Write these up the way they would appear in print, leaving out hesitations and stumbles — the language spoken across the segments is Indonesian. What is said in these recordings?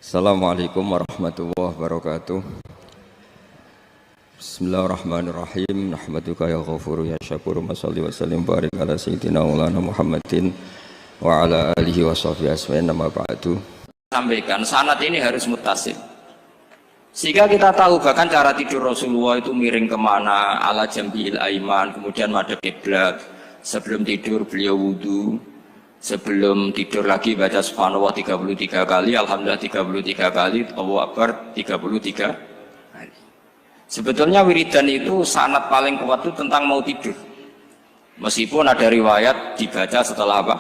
Assalamualaikum warahmatullahi wabarakatuh. Bismillahirrahmanirrahim. Nahmaduka ya ghafuru ya syakuru. Mashalli wa sallim barik ala sayyidina maulana Muhammadin wa ala alihi wa sahbihi asma'in. Nama ba'du. Sampaikan sanad ini harus muttasil, sehingga kita tahu bahkan cara tidur Rasulullah itu miring kemana, ala jambil aiman, kemudian madhab kiblat. Sebelum tidur beliau wudu, sebelum tidur lagi baca subhanallah 33 kali, alhamdulillah 33 kali, Allahu akbar 33 kali. Sebetulnya wiridan itu sanad paling kuat itu tentang mau tidur, meskipun ada riwayat dibaca setelah apa?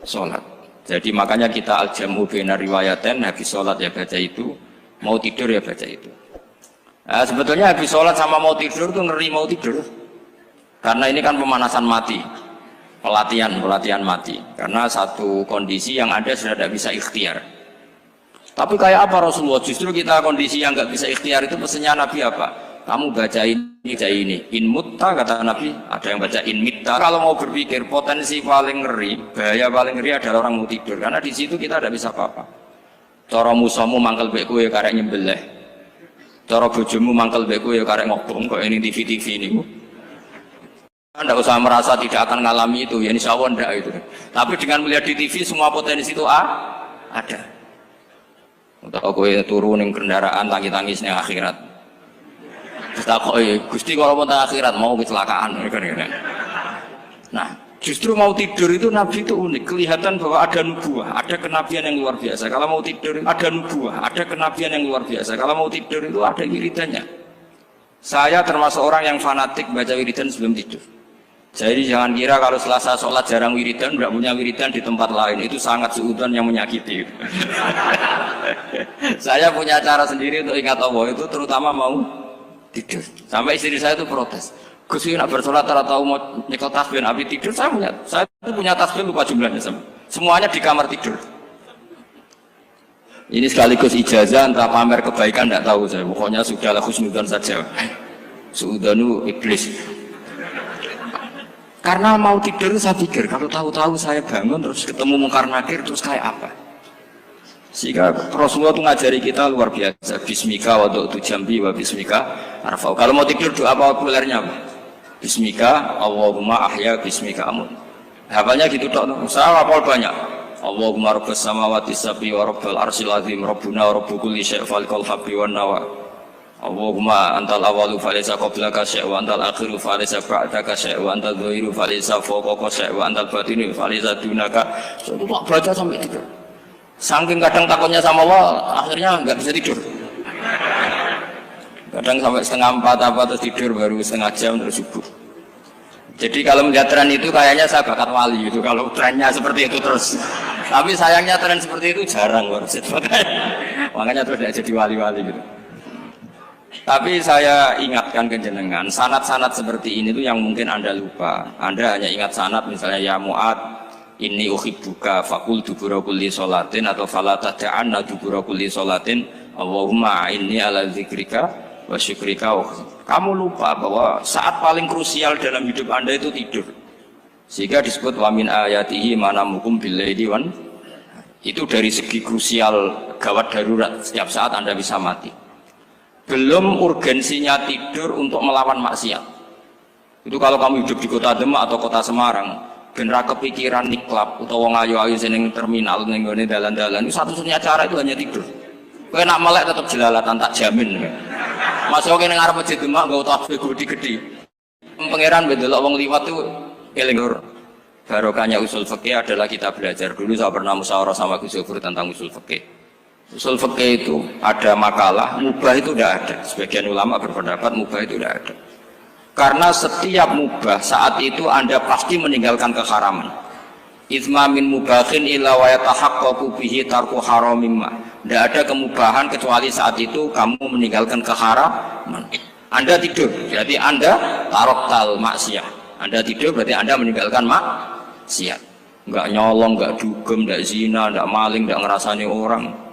Sholat. Jadi makanya kita al-jam'u baina riwayaten, habis sholat ya baca itu, mau tidur ya baca itu. Nah, sebetulnya habis sholat sama mau tidur itu ngeri mau tidur, karena ini kan pemanasan mati, pelatihan mati, karena satu kondisi yang ada sudah tidak bisa ikhtiar. Tapi kayak apa Rasulullah? Justru kita kondisi yang nggak bisa ikhtiar itu pesannya Nabi apa? Kamu baca ini, in mutta kata Nabi, ada yang baca in mitta. Kalau mau berpikir potensi paling ngeri, bahaya paling ngeri adalah orang mau tidur, karena di situ kita tidak bisa apa-apa. Cara musamu mangkel beku ya karek nyembelih, cara bojomu mangkel beku ya karek ngobong kok ini TV ini. Anda usah merasa tidak akan mengalami itu, ya insya Allah enggak itu. Tapi dengan melihat di TV semua potensi itu ada. Untuk aku turun yang kendaraan tangis-tangisnya akhirat. Terus Gusti kalau mau akhirat mau kecelakaan. Nah, justru mau tidur itu Nabi itu unik, kelihatan bahwa ada nubuah, ada kenabian yang luar biasa. Kalau mau tidur ada nubuah, ada kenabian yang luar biasa. Kalau mau tidur itu ada wiridannya. Saya termasuk orang yang fanatik baca wiridan sebelum tidur. Jadi jangan kira kalau Selasa sholat jarang wiridan, tidak punya wiridan di tempat lain, itu sangat suudzon yang menyakiti. Saya punya cara sendiri untuk ingat Allah itu, terutama mau tidur. Sampai istri saya itu protes, Gus nak bersolat tahu mau nyekel tasbih nabi tidur. Saya itu punya tasbih lupa jumlahnya, semuanya di kamar tidur. Ini sekaligus ijazah entah pamer kebaikan tidak tahu saya, pokoknya sudahlah husnudzon saja. Suudzonu iblis. Karena mau tidur saya pikir kalau tahu-tahu saya bangun terus ketemu mungkar nakir terus kayak apa. Sehingga Rasulullah itu ngajari kita luar biasa. Bismika wa du'tu jambi wa bismika arfa'u. Kalau mau tidur doa apa populernya apa? Bismika Allahumma ahya bismika amut. Hafalnya gitu tok. Saya hafal banyak. Allahumma rabbas samawati sab'i wa rabbal arsyil azim rabbuna wa rabbu kulli syai' falikal habbi wan nawa. Allahumma antal awalu falaysa qablaka syai' wa antal akhiru falaysa ba'daka syai' wa antal dhahiru falaysa fawqaka syai' wa antal batinu falaysa dunaka. So, itu tak baca sampai tidur. Saking kadang takutnya sama Allah, akhirnya nggak bisa tidur. Kadang sampai 3:30 apa terus tidur baru setengah jam terus subuh. Jadi kalau melihat tren itu kayaknya saya bakat wali itu kalau trennya seperti itu terus. Tapi sayangnya tren seperti itu jarang wasit. Makanya terus tidak jadi wali-wali gitu. Tapi saya ingatkan ke jenengan, sanad-sanad seperti ini tuh yang mungkin Anda lupa. Anda hanya ingat sanad misalnya ya Mu'ad inni uhibbuka faqul dubura kulli sholatin atau fala tad'anna dubura kulli sholatin Allahumma inni ala dzikrika wa syukrika. Kamu lupa bahwa saat paling krusial dalam hidup Anda itu tidur. Sehingga disebut wa min ayatihi manamukum billaili wan. Itu dari segi krusial gawat darurat, setiap saat Anda bisa mati. Belum urgensinya tidur untuk melawan maksiat. Itu kalau kamu hidup di kota Demak atau kota Semarang, bener kepikiran niklap atau wong ayu-ayu seneng terminal ning ngene dalan-dalan, itu satu-satunya cara itu hanya tidur. Kowe nak melek tetap jelalatan tak jamin. Masuk ning ngarep masjid Demak nggo tasbih gede-gede. Pangeran bendelok wong liwat tuh eling lur. Barokahnya usul fikih adalah kita belajar dulu. Saya pernah musyawarah sama Gus Yofur tentang usul fikih. Usul fikih itu ada makalah mubah itu tidak ada. Sebagian ulama berpendapat mubah itu tidak ada. Karena setiap mubah saat itu Anda pasti meninggalkan keharaman. Itsma min mubahin illa wa yatahaqqaqu bihi tarku haramimma. Tidak ada kemubahan kecuali saat itu kamu meninggalkan keharaman. Anda tidur, berarti Anda taroktal maksiat. Anda tidur berarti Anda meninggalkan maksiat. Enggak nyolong, enggak dugem, enggak zina, enggak maling, enggak ngerasani orang.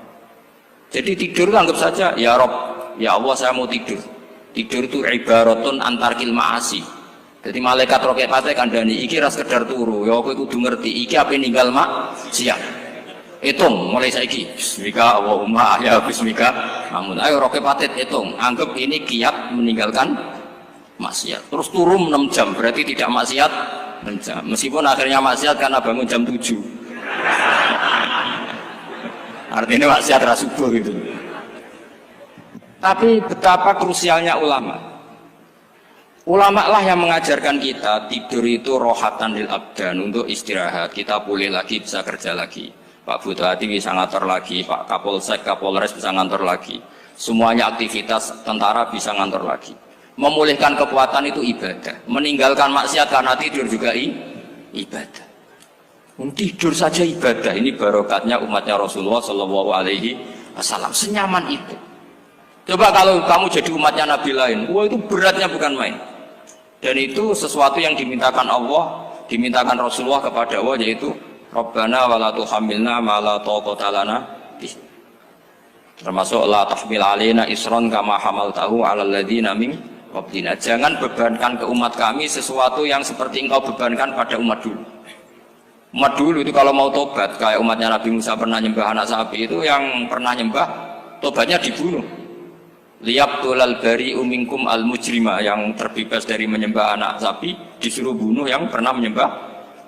Jadi tidur itu anggap saja ya Rob, ya Allah saya mau tidur. Tidur itu ibaratun antarkil ma'asi. Jadi malaikat roket pate kandhani iki ra sekedar turu, ya kowe kudu ngerti iki ape ninggal maksiat. Hitung mulai saiki. Bismika Allahumma ya bismika. Namun ayo roke patit hitung. Anggap ini kiat meninggalkan maksiat. Terus turun 6 jam berarti tidak maksiat 6 jam. Meskipun akhirnya maksiat karena bangun jam 7. Artinya maksiat ra subuh gitu. Tapi betapa krusialnya ulama. Ulama lah yang mengajarkan kita tidur itu rohatan lil abdan, untuk istirahat. Kita pulih lagi, bisa kerja lagi. Pak Butuh Hati bisa ngantor lagi, Pak Kapolsek, Kapolres bisa ngantor lagi. Semuanya aktivitas tentara bisa ngantor lagi. Memulihkan kekuatan itu ibadah. Meninggalkan maksiat karena tidur juga ibadah. Tidur saja ibadah. Ini barokatnya umatnya Rasulullah Shallallahu Alaihi Wasallam. Senyaman itu. Coba kalau kamu jadi umatnya Nabi lain, wah itu beratnya bukan main. Dan itu sesuatu yang dimintakan Allah, dimintakan Rasulullah kepada Allah, yaitu Rabbana wa la tuhammilna ma la taqata lana bih. Termasuk la tahmil alaina isron kama hamaltahu 'alal ladzina min qablina. Jangan bebankan ke umat kami sesuatu yang seperti engkau bebankan pada umat dulu. Umat dulu itu kalau mau tobat, kayak umatnya Nabi Musa pernah nyembah anak sapi, itu yang pernah nyembah tobatnya dibunuh. Liyaqtulal bari'u minkum al mujrima, yang terbebas dari menyembah anak sapi disuruh bunuh yang pernah menyembah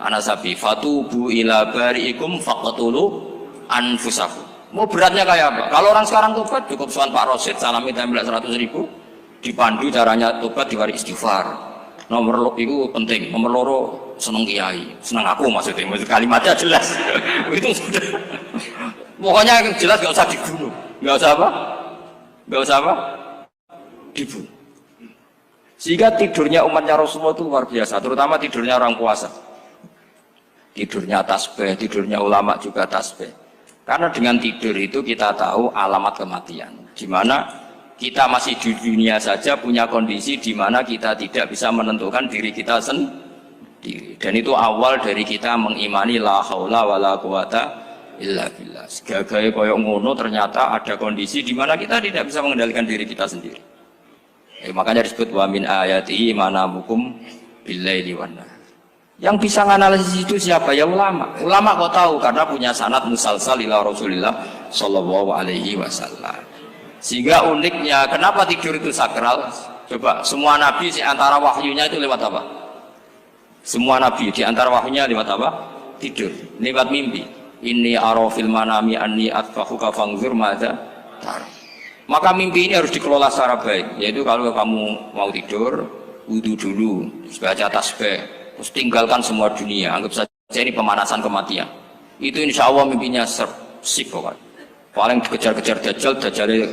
anak sapi. Fatubu ila bari'ikum faqtulu anfusakum. Mau beratnya kayak apa? Kalau orang sekarang tobat cukup soal Pak Rosid, salami tembak 100.000, dipandu caranya tobat, diwari istighfar. Nomor itu penting. Nomor loro seneng kiai, seneng aku maksudnya kalimatnya jelas. Itu sudah. Pokoknya jelas gak usah dibunuh, gak usah apa? Gak usah apa? Dibunuh. Sehingga tidurnya umatnya Rasulullah itu luar biasa, terutama tidurnya orang puasa. Tidurnya tasbih, tidurnya ulama juga tasbih. Karena dengan tidur itu kita tahu alamat kematian. Di mana kita masih di dunia saja punya kondisi di mana kita tidak bisa menentukan diri kita sendiri. Dan itu awal dari kita mengimani la haula wala quwata illa billah. Segagai koyok ngono ternyata ada kondisi di mana kita tidak bisa mengendalikan diri kita sendiri. Makanya disebut wa min ayatihi manamukum billaili wan nahar. Yang bisa menganalisis itu siapa? Ya ulama. Ulama kok tahu karena punya sanad musalsal ila Rasulillah sallallahu alaihi wasallam. Sehingga uniknya kenapa tidur itu sakral? Coba semua nabi di antara wahyunya itu lewat apa? Semua nabi di antara wahyunya lewat apa? Tidur, lewat mimpi. Inni ara fil manami anni atfahuka fanzur madza tar. Maka mimpi ini harus dikelola secara baik, yaitu kalau kamu mau tidur, wudu dulu, baca tasbih, terus tinggalkan semua dunia, anggap saja ini pemanasan kematian. Itu insya Allah mimpinya sip pokoknya. Paling dikejar-kejar dajjal, dajjalnya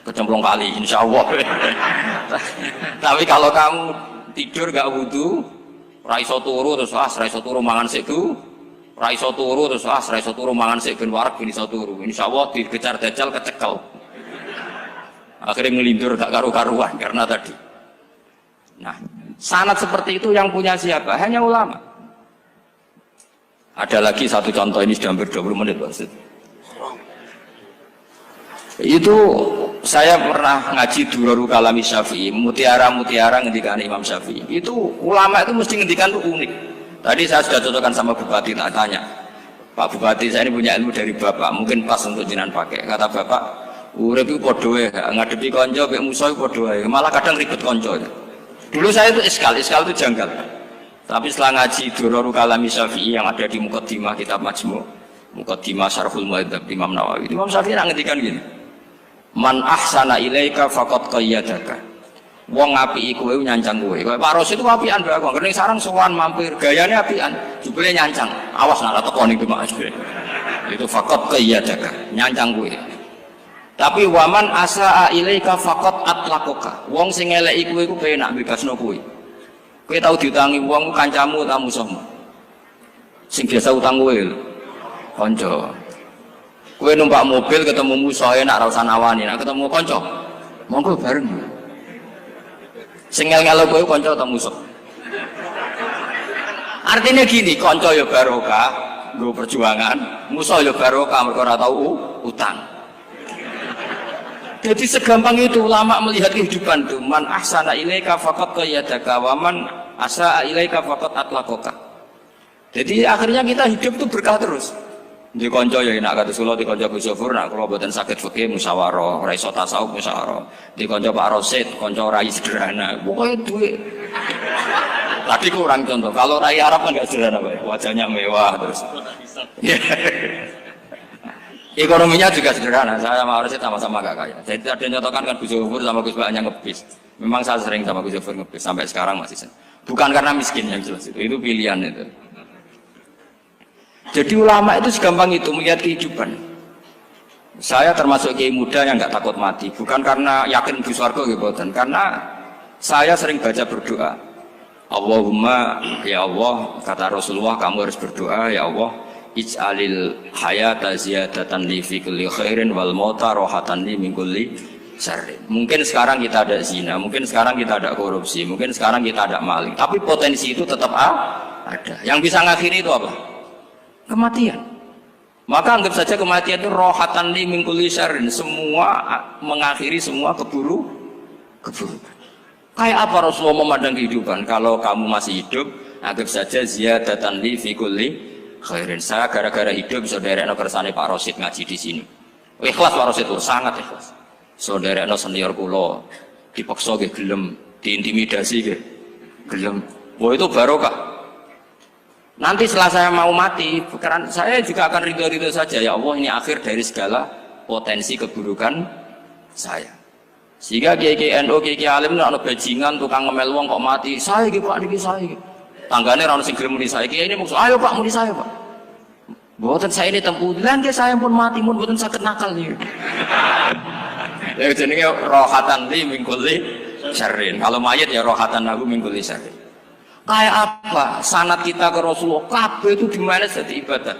kecemplung kali, insya Allah. Tapi kalau kamu tidur gak wudu, raiso turu terus raiso turu mangan siku, raiso turu terus raiso turu mangan siku ben warak ben iso turu. Insya Allah dikejar dajjal kecekel. Akhirnya ngelindur gak karu-karuan karena tadi. Nah, sanad seperti itu yang punya siapa? Hanya ulama. Ada lagi satu contoh, ini sudah hampir 20 menit Pak Ustaz. Itu saya pernah ngaji Durarul Kalami Syafi'i, mutiara-mutiara ngendikan Imam Syafi'i. Itu ulama itu mesti ngendikan itu unik. Tadi saya sudah cocokkan sama Bupati, tak tanya, Pak Bupati saya ini punya ilmu dari Bapak, mungkin pas untuk jenengan pakai. Kata Bapak, urip iku padha wae, ngadepi kanca mek musuh iku padha wae, malah kadang ribet kanca. Dulu saya itu iskal itu janggal. Tapi setelah ngaji Durarul Kalami Syafi'i yang ada di Muqaddimah kitab Majmu', Muqaddimah Syarhul Muhadzab Imam Nawawi, Imam Syafi'i ngendikan gini. Man ahsana ilaika faqad qayyadaka. Wong apiki kowe nyancang kowe. Pak Ros itu apian bae kok. Ning sarang sowan mampir, gayane apian, jebule nyancang. Awas nek teko ning Demak. Itu faqad qayyadaka, nyancang kowe. Tapi waman asaa ilaika faqad atlaqaka. Wong sing eleki kowe iku penak bebasno kowe. Kowe tau diutangi wong kancamu ta musuhmu. Sing biasa utang kowe lho. Kanca. Kowe numpak mobil ketemu musuh enak ra usah nawani, nek ketemu kanca monggo bareng. Sing ngel-ngelo kowe kanca atau musuh? Artinya gini, kanca ya barokah, nggo perjuangan, musuh ya barokah mergo ora tau utang. Jadi segampang itu ulama melihat kehidupan itu. Man ahsana ilaika faqad qayyadaka wa man asaa ilaika faqad atlaqaka. Jadi akhirnya kita hidup itu berkah terus. Di konco ya enak kata Solo, di konco Gus Zofur, nak kalau buatan sakit fikih musyawarah, ora iso tasawuf musyawarah. Di konco Pak Rosid, konco rai sederhana. Pokoknya duit. Tadi kurang contoh. Kalau rai Arab kan nggak sederhana, Pak. Wajahnya mewah terus. Ekonominya juga sederhana. Saya sama Rosid sama-sama gak kaya. Jadi ada yang nyontohkan kan Gus Zofur sama Gus Baknya ngebis. Memang saya sering sama Gus Zofur ngebis sampai sekarang masih sering. Bukan karena miskin yang jelas itu pilihan itu. Jadi ulama itu segampang itu melihat kehidupan. Saya termasuk kiai muda yang nggak takut mati, bukan karena yakin di surga gitu, karena saya sering baca berdoa. Allahumma ya Allah, kata Rasulullah, kamu harus berdoa ya Allah, ij'alil hayata ziyadatan li fi kulli khairin wal mauta rohatan li min kulli syarrin. Mungkin sekarang kita ada zina, mungkin sekarang kita ada korupsi, mungkin sekarang kita ada maling, tapi potensi itu tetap ada. Yang bisa ngakhiri itu apa? Kematian. Maka anggap saja kematian itu rohatan li min kulli syarrin, semua mengakhiri semua keburukan. Kayak apa Rasulullah memandang kehidupan? Kalau kamu masih hidup, anggap saja ziyadatan li fi kulli khairin. Saya gara-gara hidup saudaranya kersane Pak Rosid ngaji di sini. Ikhlas Pak Rosid itu sangat ikhlas. Saudaranya senior kula dipaksa nggih gelem, diintimidasi nggih gelem. Wah itu barokah. Nanti setelah saya mau mati, saya juga akan ridho-ridho saja. Ya Allah, ini akhir dari segala potensi keburukan saya. Sehingga kiai NU, kiai alim, ada bajingan, tukang ngemel wong kok mati. Saya gitu Pak, niki saya. Tanggane orang sing gelem muni saya. Kiai ini maksud, ayo Pak, muni saya Pak. Buatan saya ini tempulan, saya pun mati, pun buatan sakit nakal nih. Ya jenenge rohatan li min kulli syarrin. Kalau mayit ya rohatan lahu min kulli syarrin. Kayak apa sanad kita ke Rasulullah, kabeh itu dimana jadi ibadah.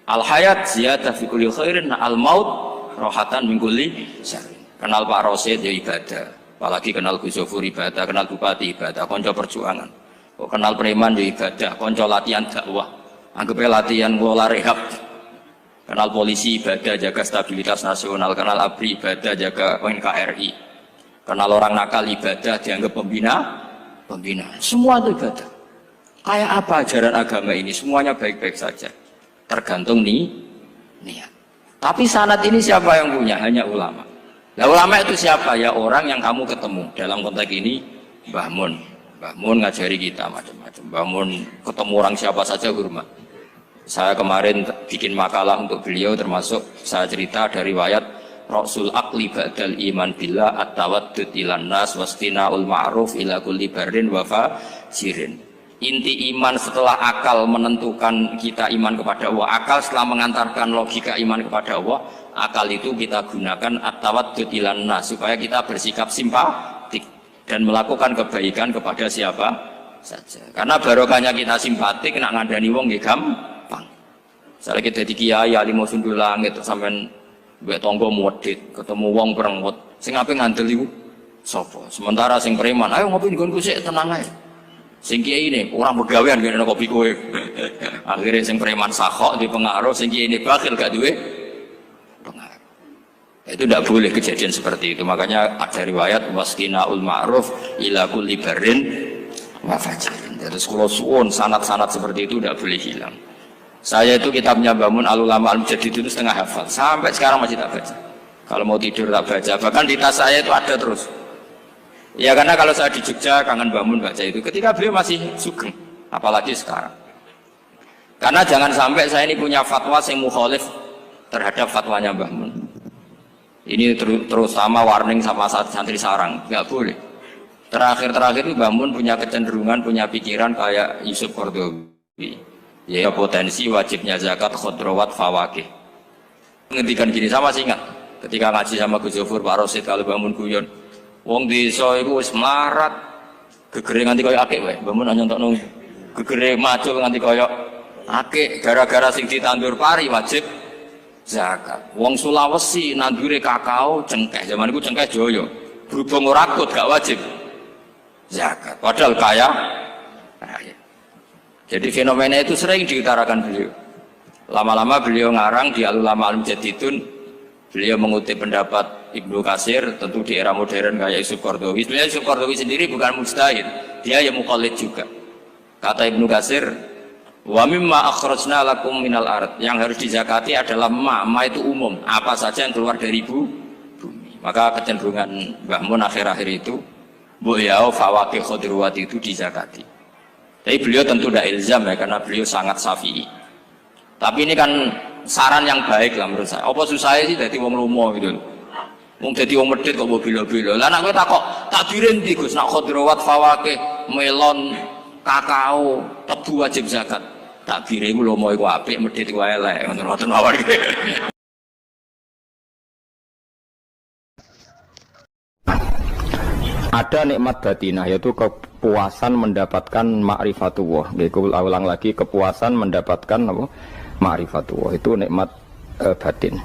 Al hayat ziyadah fi kulli khairin, al maut rohatan min kulli syarrin. Kenal Pak Rosid ya ibadah, apalagi kenal Gus Zofur ibadah, kenal Bupati ibadah, konco perjuangan. Kok kenal preman ya ibadah, konco latihan dakwah, anggapnya latihan ngelola rehab. Kenal polisi ibadah, jaga stabilitas nasional, kenal ABRI ibadah, jaga NKRI. Kenal orang nakal ibadah, dianggap pembina. Semua itu ibadah. Kayak apa ajaran agama ini? Semuanya baik-baik saja, tergantung niat. Tapi sanad ini siapa yang punya? Hanya ulama. Nah ulama itu siapa? Ya orang yang kamu ketemu. Dalam konteks ini Mbah Mun ngajari kita macam-macam. Mbah Mun ketemu orang siapa saja hormat. Saya kemarin bikin makalah untuk beliau, termasuk saya cerita dari riwayat Rasul akli ba'dal iman billah at-tawaddud ilan nas wastina'ul ma'ruf ila kulli barrin wa fajirin. Inti iman setelah akal menentukan kita iman kepada Allah, akal setelah mengantarkan logika iman kepada Allah, akal itu kita gunakan at-tawaddud ilan nas supaya kita bersikap simpatik dan melakukan kebaikan kepada siapa saja. Karena barokahnya kita simpatik, nak ngandani wong nggih gampang. Misalnya kita di kiai alim sundul langit terus sampean mbek tonggo modit, ketemu wong perengut, sing ape ngandel iku sapa? Sementara sing preman, ayo ngopi nggonku sik tenang ae. Sing kiai ini orang begawean ngene kopi kowe. Akhirnya sing preman sakhok di pengaruh, sing kiai ini bakhil gak duwe pengaruh. Itu tidak boleh kejadian seperti itu. Makanya ada riwayat wasqinaul ma'ruf ila kulli barrin wa fajirin. Terus kula suwun sanad-sanad seperti itu tidak boleh hilang. Saya itu kitabnya Mbah Mun Al-Ulama Al-Mujaddid itu setengah hafal, sampai sekarang masih tak baca. Kalau mau tidur tak baca, bahkan di tas saya itu ada terus. Ya karena kalau saya di Jogja kangen Mbah Mun baca itu, ketika beliau masih sugeng, apalagi sekarang. Karena jangan sampai saya ini punya fatwa yang mukhalif terhadap fatwanya Mbah Mun. Ini terutama warning sama santri sarang, nggak boleh. Terakhir itu Mbah Mun punya kecenderungan, punya pikiran kayak Yusuf Qaradawi. Ya potensi wajibnya zakat khodrowat fawakih. Ngendikan gini sama sih ingat ketika ngaji sama Gus Zofur Pak Rosid kalau bangun guyon wong desa iku wis melarat gegere nganti koyo akeh wae bangun nyontokno gegere macul nganti koyo akeh gara-gara sing ditandur pari wajib zakat. Wong Sulawesi nandure kakao cengkeh, zaman iku cengkeh joyo berhubung ora akut gak wajib zakat padahal kaya. Jadi fenomena itu sering diutarakan beliau. Lama-lama beliau ngarang di Al-Ulama Al-Mujaddidun, beliau mengutip pendapat Ibnu Katsir, tentu di era modern kayak Yusuf Qaradawi. Sebenarnya Yusuf Qaradawi sendiri bukan mujtahid, dia yang muqallid juga. Kata Ibnu Katsir, Wa mimma akhrajna lakum minal ard. Yang harus dizakati adalah ma itu umum, apa saja yang keluar dari bumi. Maka kecenderungan Mbah Mun akhir-akhir itu bu yau fawaqih khudruwat itu dizakati. Tapi beliau tentu tidak ilzam ya, karena beliau sangat syafi'i. Tapi ini kan saran yang baik lah menurut saya. Apa susah sih jadi wong lomo gitu. Wong dadi wong medhit kok mbok bilo-bilo. Lah nek kowe takok takdirin ndi Gus, nak khudrawat fawaqih, melon, kakao, tebu wajib zakat. Takdire iku lomo iku apik, medhit iku elek, ngoten mawon. Ada nikmat batinah, yaitu kepuasan mendapatkan ma'rifatullah. Nggih, ulang lagi, kepuasan mendapatkan apa? Ma'rifatullah. Itu nikmat batin.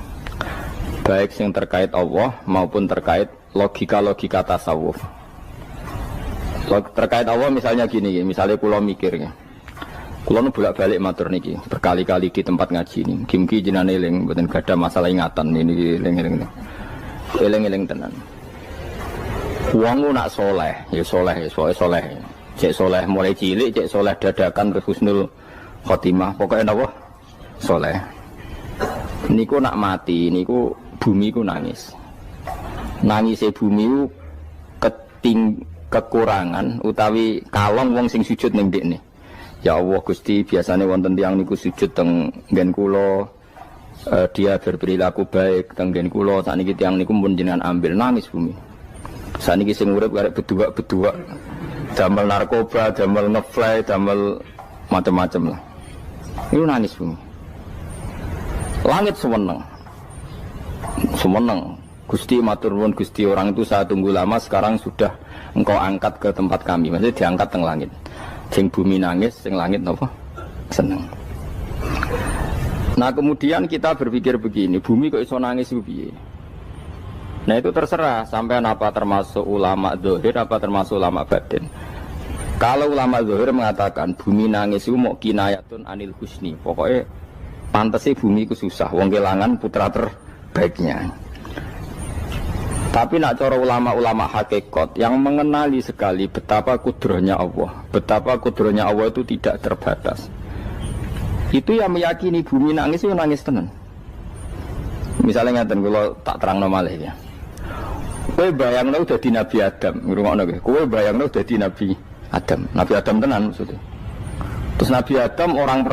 Baik yang terkait Allah maupun terkait logika-logika tasawuf. Terkait Allah misalnya gini, misalnya kula mikirnya. Kula nu bolak-balik matur niki, berkali-kali di tempat ngaji ini. Kim-ki jenane eling, mboten gadah masalah ingatan ini eling-eling. Eling-eling tenan. Wong nak soleh, ya soleh, soleh. Cek soleh mulai cilik, cek soleh dadakan terus husnul khotimah. Pokoknya napa? Soleh. Niku nak mati, niku bumi ku nangis. Nangise bumi ku kekurangan utawi kalong wong sing sujud ning ndekne. Ya Allah Gusti, biasanya wonten tiyang niku sujud teng nggen kula, dia berperilaku baik teng nggen kula, sakniki tiyang niku mun jenengan ambil, nangis bumi. Sakniki sing urip arek bedua-bedua, damel narkoba, damel ngefly, damel macam-macam lah. Niku nangis bumi. Langit semeneng. Semeneng. Gusti matur nuwun Gusti, orang itu saya tunggu lama, sekarang sudah engkau angkat ke tempat kami. Maksudnya diangkat teng langit. Sing bumi nangis, sing langit apa? Seneng. Nah kemudian kita berpikir begini, bumi kok iso nangis piye? Nah itu terserah, sampean apa termasuk ulama zahir, apa termasuk ulama batin. Kalau ulama zahir mengatakan bumi nangis itu mau kinayatun anil husni, pokoknya pantasnya bumi itu susah, wong kelangan putra terbaiknya. Tapi nak cara ulama-ulama hakikat yang mengenali sekali betapa kudrohnya Allah, betapa kudrohnya Allah itu tidak terbatas. Itu yang meyakini bumi nangis itu nangis tenan. Misalnya ngaten kalau tak terang malih ya. Kowe bayangno dadi Nabi Adam, ngrungokno kowe. Kowe bayangno dadi Nabi Adam. Nabi Adam tenan maksudnya. Terus Nabi Adam orang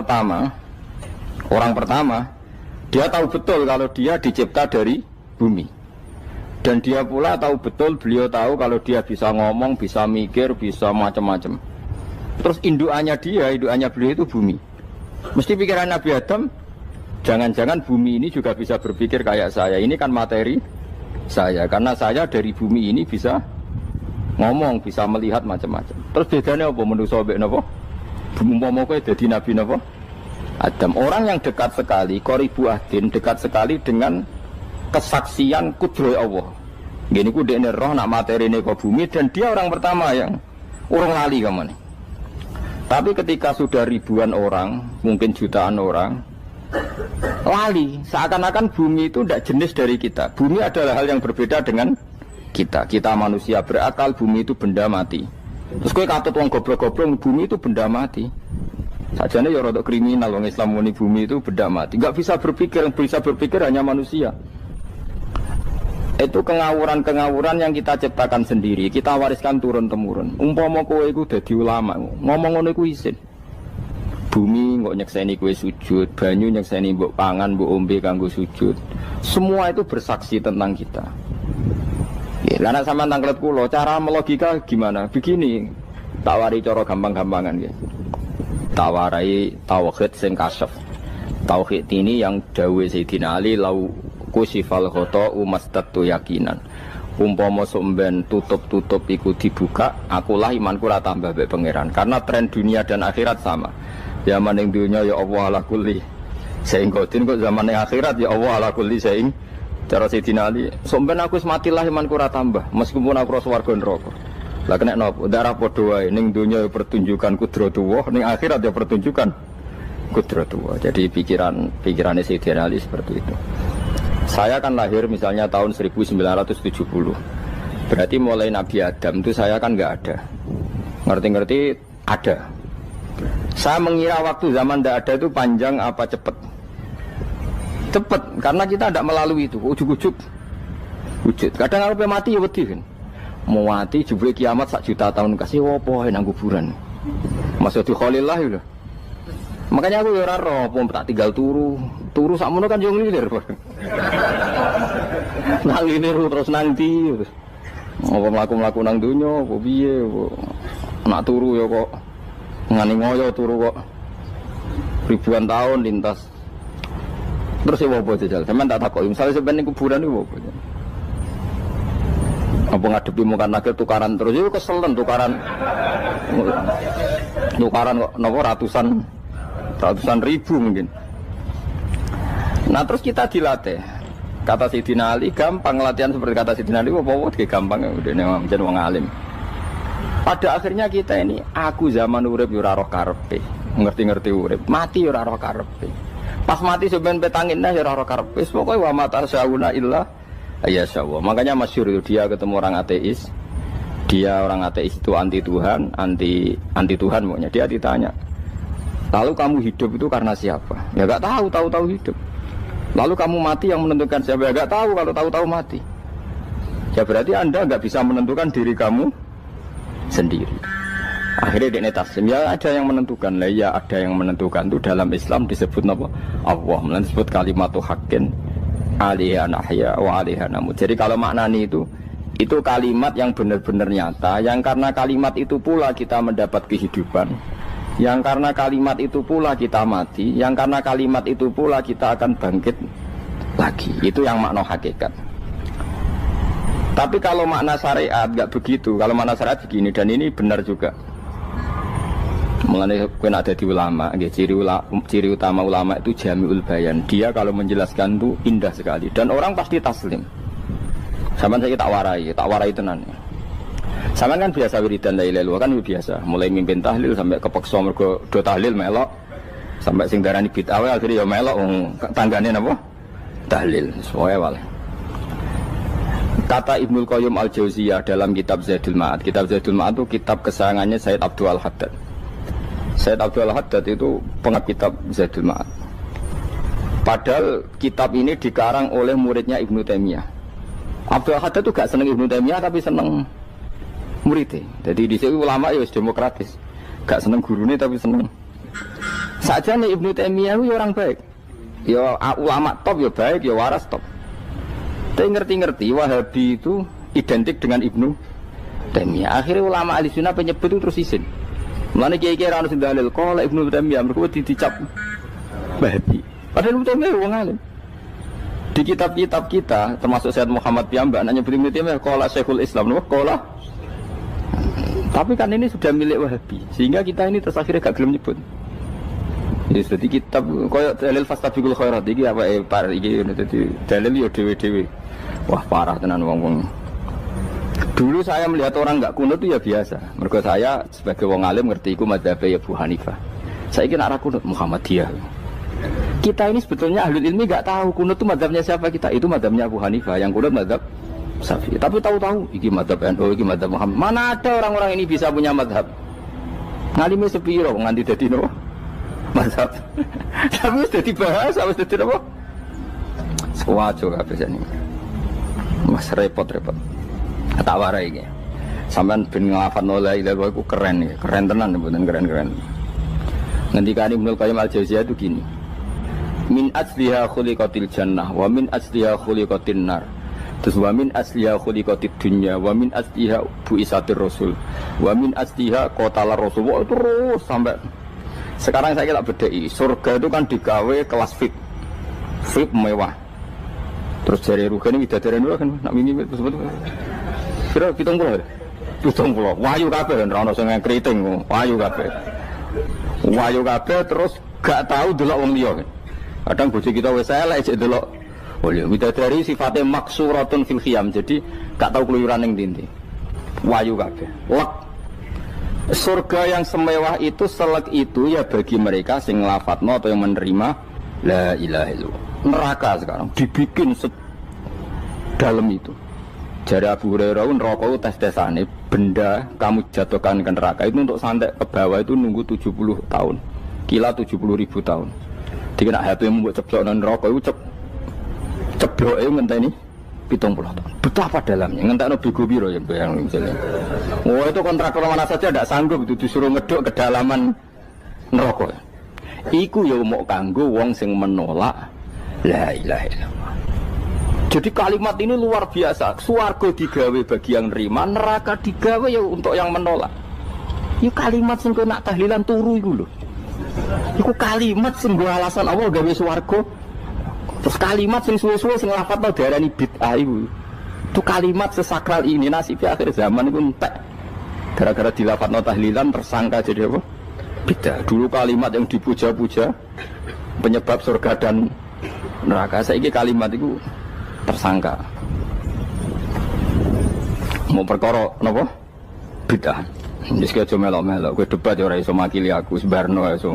pertama dia tahu betul kalau dia dicipta dari bumi. Dan dia pula tahu betul, beliau tahu kalau dia bisa ngomong, bisa mikir, bisa macam-macam. Terus indukannya beliau itu bumi. Mesti pikiran Nabi Adam, jangan-jangan bumi ini juga bisa berpikir kayak saya. Ini kan materi saya, karena saya dari bumi ini bisa ngomong, bisa melihat macam-macam. Terus bedanya apa menurut sobat napa? Umpama kowe dadi Nabi napa? Adam, orang yang dekat sekali, qoribu ahdin, dekat sekali dengan kesaksian kudroh Allah. Gini ku dekne roh nak materi ini ke bumi, dan dia orang pertama yang urung lali kemana. Tapi ketika sudah ribuan orang, mungkin jutaan orang, lali. Seakan-akan bumi itu tidak jenis dari kita. Bumi adalah hal yang berbeda dengan kita. Kita manusia berakal, bumi itu benda mati. Terus kowe katut wong goblok-goblok, bumi itu benda mati. Sajane ya rada kriminal wong Islam muni bumi itu benda mati. Enggak bisa berpikir, yang bisa berpikir hanya manusia. Itu kengawuran-kengawuran yang kita ciptakan sendiri, kita wariskan turun-temurun. Umpama kowe iku dadi ulama, ngomong ngono iku isin. Bumi kok nyekseni kowe sujud, banyu nyekseni mbok pangan, mbok ombe kanggo sujud. Semua itu bersaksi tentang kita. Ya, lan sampean tanglet kula, cara melogika gimana? Begini, tak wari cara gampang-gampangan ya. Tawarai tauhid sing kasyaf. Tauhid ini yang dawuh Sayyidina Ali lau kusifal khoto umastatu yakinan. Umpama somben tutup-tutup iku dibuka, akulah imanku ora tambah mbek pangeran. Karena tren dunia dan akhirat sama. Zaman ning dunia ya Allah ala kulli saing kodin, kok zaman ning akhirat ya Allah ala kulli saing. Cara Sayyidina Ali, somben aku matilah imanku ora tambah meskipun aku ora swarga neraka. Lah kena napa? Darah padha wae, ning dunia ya pertunjukan kudratullah, ning akhirat ya pertunjukan kudratullah. Jadi pikirannya Sayyidina Ali seperti itu. Saya kan lahir misalnya tahun 1970. Berarti mulai Nabi Adam itu saya kan nggak ada. Ngerti-ngerti ada. Saya mengira waktu zaman tidak ada itu panjang apa cepat? Cepat, karena kita tidak melalui itu. Ujuk-ujuk wujud. Kadang kalau mati ya wedi kan. Mau mati jebule kiamat 1 juta tahun kasih wopo nang kuburan. Masuk di Khalillah itu. Makanya aku ya ora roh, tak tinggal turu sakmono kan yo nglilir. Nang nglilir terus nanti. Apa mlaku-mlaku nang donya, apa piye kok. Nak turu ya kok ngani ngoyo turu kok. Ribuan tahun lintas. Terus ya apa jajal? Sampeyan tak takoki, misale sampeyan ning kuburan iku apa? Apa ngadepi muka nakil tukaran terus itu keselen tukaran kok nopo ratusan ribu mungkin. Nah terus kita dilatih. Kata Sayyidina Ali gampang latihan seperti kata Sayyidina Ali apa gampang udah menjadi wong alim. Pada akhirnya kita ini aku zaman urip yo ora roh karepe, ngerti-ngerti urip, mati yo ora roh karepe. Pas mati sampean petangin dah yo ora roh karepe, pokoke wa matar sauna illa ya Allah. Makanya masyhur itu dia ketemu orang ateis. Dia orang ateis itu anti Tuhan, anti Tuhan maunya. Dia ditanya, lalu kamu hidup itu karena siapa? Ya enggak tahu hidup. Lalu kamu mati yang menentukan siapa? Ya enggak tahu, kalau tahu mati. Ya berarti Anda enggak bisa menentukan diri kamu sendiri. Akhirnya dia taslim, ya ada yang menentukan. Lah ya ada yang menentukan itu dalam Islam disebut apa? Allah, disebut kalimatu haqqin alaiha nahya wa alaiha namut. Jadi kalau maknani itu kalimat yang benar-benar nyata, yang karena kalimat itu pula kita mendapat kehidupan, yang karena kalimat itu pula kita mati, yang karena kalimat itu pula kita akan bangkit lagi. Itu yang makna hakikat. Tapi kalau makna syariat enggak begitu. Kalau makna syariat begini, dan ini benar juga. Mengenai kena ada di ulama, ciri utama ulama itu jami'ul bayan. Dia kalau menjelaskan itu indah sekali dan orang pasti taslim. Sama saya tak warai tenan. Sama kan biasa wiridan la ilaha illallah kan biasa. Mulai mimpin tahlil sampai kepeksa mergo do tahlil melok, sampai sing darani bid'ah akhirnya ya melok tanggane napa? Tahlil. Soale wae. Kata Ibnul Qayyim Al-Jauziyah dalam kitab Zadul Ma'ad. Kitab Zadul Ma'ad itu kitab kesayangannya Sayyid Abdul Al-Haddad. Sayyid Abdul Al-Haddad itu pengarang kitab Zadul Ma'ad. Padahal kitab ini dikarang oleh muridnya Ibnu Taimiyah. Abdul Al-Haddad itu gak seneng Ibnu Taimiyah tapi seneng muridnya. Jadi di sini ulama ya demokratis. Gak seneng gurunya tapi seneng. Saja nih Ibnu Taimiyah itu orang baik. Ya ulama top ya baik, ya waras top. Tapi ngerti-ngerti Wahabi itu identik dengan Ibnu Taimiyah. Akhirnya ulama ahli sunnah penyebut itu terus izin. Mulane kiai-kiai ra ono sing dalil kala Ibnu Taimiyah mergo dicap Wahabi. Padahal Ibnu Taimiyah wong alim. Di kitab-kitab kita termasuk Syekh Muhammad piyambak nanya Ibnu Taimiyah kala Syekhul Islam no kala. Tapi kan ini sudah milik Wahabi sehingga kita ini terus akhirnya gak gelem nyebut. Jadi kitab koyo dalil fastabiqul khairat iki apa par iki dadi dalil yo dhewe-dhewe. Wah parah tenan wong-wong. Dulu saya melihat orang enggak kunut itu ya biasa. Mergo saya sebagai wong alim ngerti iku madzhab ya Abu Hanifah. Saiki nek ora kunut Muhammadiyah. Kita ini sebetulnya ahlul ilmi enggak tahu kunut itu madzhabnya siapa kita. Itu madzhabnya Abu Hanifah, yang kunut madzhab Syafi'i. Tapi tahu-tahu iki madzhab NU, iki madzhab Muhammad. Mana ada orang-orang ini bisa punya madzhab? Ngalime sepiro nganti dadi no madzhab. Tapi wis dadi bahasa, wis dadi apa? Sewajo kabeh jane. Mas repot-repot. Tak warai iki. Sampeyan ben nglafadzno la ilaha illallah iku keren ya. Keren tenan mboten keren-keren. Ngendikane Ibnu Qayyim Al-Jauziyah itu gini. Min asliha khuliqatil jannah wa min asliha khuliqatin nar. Terus wa min asliha khuliqatid dunya wa min asliha bu'isatir rasul wa min asliha qatalar rasul. Wah, terus sampai sekarang saya tak bedai. Surga itu kan digawe kelas VIP mewah. Terus jari rugane widadari dulu kan nak mimi sebut. Kira 70. Wahyu kabeh ora ono sing kriting, wahyu kabeh. Wahyu kabeh terus gak tahu delok wong liya. Kadang bojo kita wis elek jek delok. Oh ya, widadari sifatnya maksuratun fil khiyam. Jadi gak tahu keluyuran ning ndi. Wahyu kabeh. Lek surga yang semewah itu selek itu ya bagi mereka sing nglafatno atau yang menerima la ilaha illallah. Neraka sekarang dibikin dalam itu. Jari Abu Hurairah neraka tes-tesane benda kamu jatuhkan ke neraka itu untuk sampai ke bawah itu nunggu 70 tahun. Kila 70.000 tahun. Dikena HP mu mbok ceblok nang neraka iku ceblok e ngenteni 70 tahun. Betapa dalamnya, ngentekno bego piro ya bayang misalnya. Oh itu kontraktor mana saja tidak sanggup itu disuruh ngeduk kedalaman neraka. Iku ya mau kanggo wong sing menolak la ilaha illallah. Jadi kalimat ini luar biasa. Swarga digawe bagi yang nerima, neraka digawe ya untuk yang menolak. Itu kalimat sing nak tahlilan turu iku lho. Iku kalimat sing nggo alasan Allah gawe swarga. Terus kalimat sing suwe-suwe sing lafadzno diarani bid'ah iku. Itu kalimat sesakral ini nasibnya akhir zaman itu entek. Gara-gara dilafadzno tahlilan tersangka jadi apa? Bid'ah. Dulu kalimat yang dipuja-puja penyebab surga dan neraka. Saiki kalimat itu tersangka. Mau perkara napa? Bid'ah. Wis aja melok-melok, kowe debat ya ora iso makili aku sebarno iso.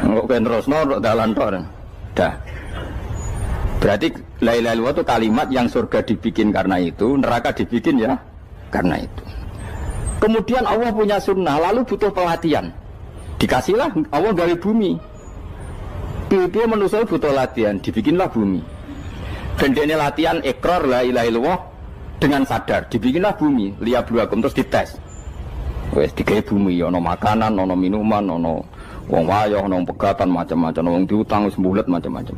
Kok ben terusno dalan tok. Dah. Berarti la ilaha illallah itu kalimat yang surga dibikin karena itu, neraka dibikin ya karena itu. Kemudian Allah punya sunnah, lalu butuh pelatihan. Dikasihlah Allah gawe bumi. Piye manusia butuh latihan, dibikinlah bumi. Dan ini latihan ikrar la ilaha illallah dengan sadar, dibikinlah bumi, liyabluwakum terus dites. Wes digawe bumi, ono makanan, ono minuman, ono wong wayah, ono pegatan macam-macam, wong diutang wis mbulet macam-macam.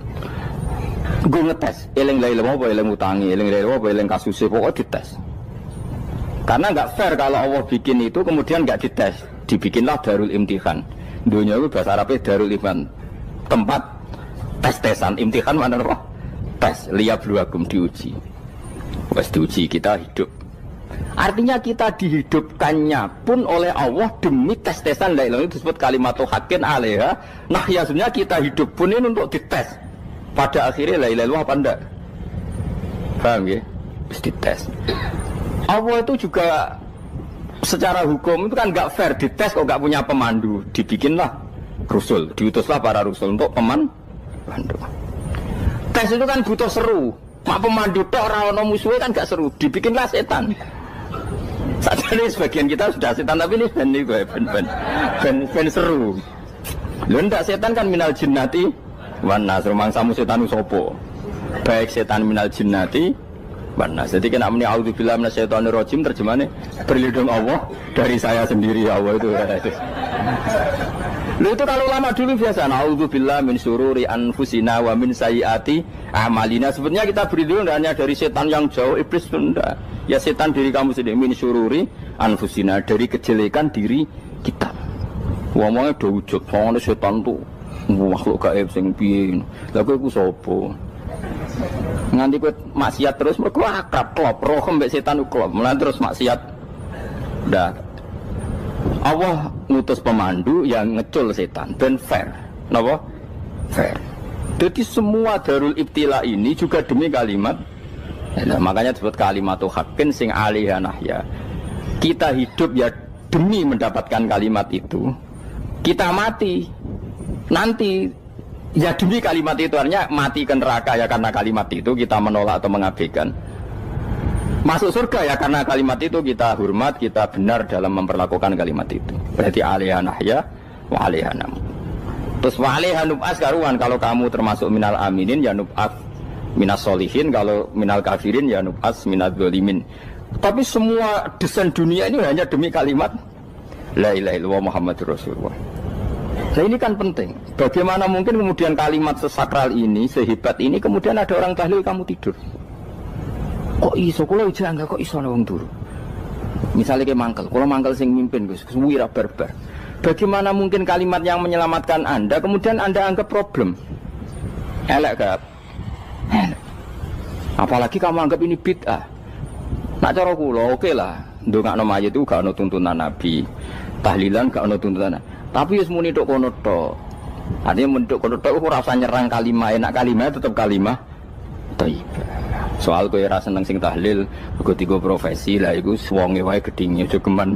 Gue ngetes, eling la ilaha illallah apa eling utangi, eling la ilaha illallah apa eling kasuse, pokoknya dites. Karena nggak fair kalau Allah bikin itu kemudian nggak dites, dibikinlah darul imtihan. Dunia itu bahasa Arabnya darul imtihan, tempat tes-tesan. Imtihan mana apa? Tes, liyabluwakum, diuji. Wes diuji kita hidup. Artinya kita dihidupkannya pun oleh Allah demi tes-tesan la ilaha, itu disebut kalimatu haqqin alaiha. Nah ya sebenarnya kita hidup pun ini untuk dites. Pada akhirnya la ilaha illallah apa enggak? Paham ya? Terus dites. Allah itu juga secara hukum itu kan enggak fair, dites kok enggak punya pemandu. Dibikinlah rusul, diutuslah para rusul untuk pemandu. Tes itu kan butuh seru. Mak pemandu tok ora ono musuhe kan enggak seru. Dibikinlah setan. Saat ini sebagian kita sudah setan, tapi ini ben seru. Lho ndak setan kan minal jinnati wan nas, rumangsamu setan sopo. Baik setan minal jinnati wan nas. Jadi kena muni auzubillahi minasyaitonir rajim, terjemahane berlindung Allah dari saya sendiri ya Allah itu. Lho itu kalau lama dulu biasa auzubillahi min syururi anfusina wa min sayyiati amalina. Sebenarnya kita berlindung hanya dari setan yang jauh, iblis itu enggak. Ya setan diri kamu sendiri, min syururi anfusina, dari kejelekan diri kita. Ngomongnya do wujud, soalnya setan tuh makhluk gaib sing piye. Lah kowe iku sapa? Nganti kowe maksiat terus mergo akrab klop, roh mbek setan klop. Mulane terus maksiat. Dah. Allah ngutus pemandu yang ngecul setan ben fair. Napa? Fair. Jadi semua darul ibtila ini juga demi kalimat. Nah, makanya disebut kalimatu haqqin sing alaiha nahya. Kita hidup ya demi mendapatkan kalimat itu. Kita mati nanti ya demi kalimat itu, artinya mati ke neraka ya karena kalimat itu kita menolak atau mengabaikan. Masuk surga ya karena kalimat itu kita hormat, kita benar dalam memperlakukan kalimat itu. Berarti alaiha nahya wa alaiha nam. Terus wa alaiha nub'as karuan, kalau kamu termasuk minal aminin ya nub'as minas solihin, kalau minal kafirin ya nub'as minal zolimin. Tapi semua desain dunia ini hanya demi kalimat la ilaha illallah Muhammadur Rasulullah. Nah ini kan penting. Bagaimana mungkin kemudian kalimat sesakral ini, sehebat ini, kemudian ada orang tahlil kamu tidur. Kok iso, kalau jangga kok iso wong turu. Misalnya kayak mangkel, kalau mangkel sing mimpin Gus, wira barbar. Bagaimana mungkin kalimat yang menyelamatkan Anda kemudian Anda anggap problem? Elek gak? Apalagi kamu anggap ini bid'ah. Nak cara kula oke lah, ndongakno mayit itu gak ono tuntunan Nabi. Tahlilan gak ono tuntunan. Tapi wis muni tok kono tok. Artinya menduk kono tok ora usah nyerang kalimah, enak kalimah tetap kalimah thayyibah. Soal kowe ora seneng sing tahlil, mergo tiga profesi lah iku wonge wae gedhinge aja geman.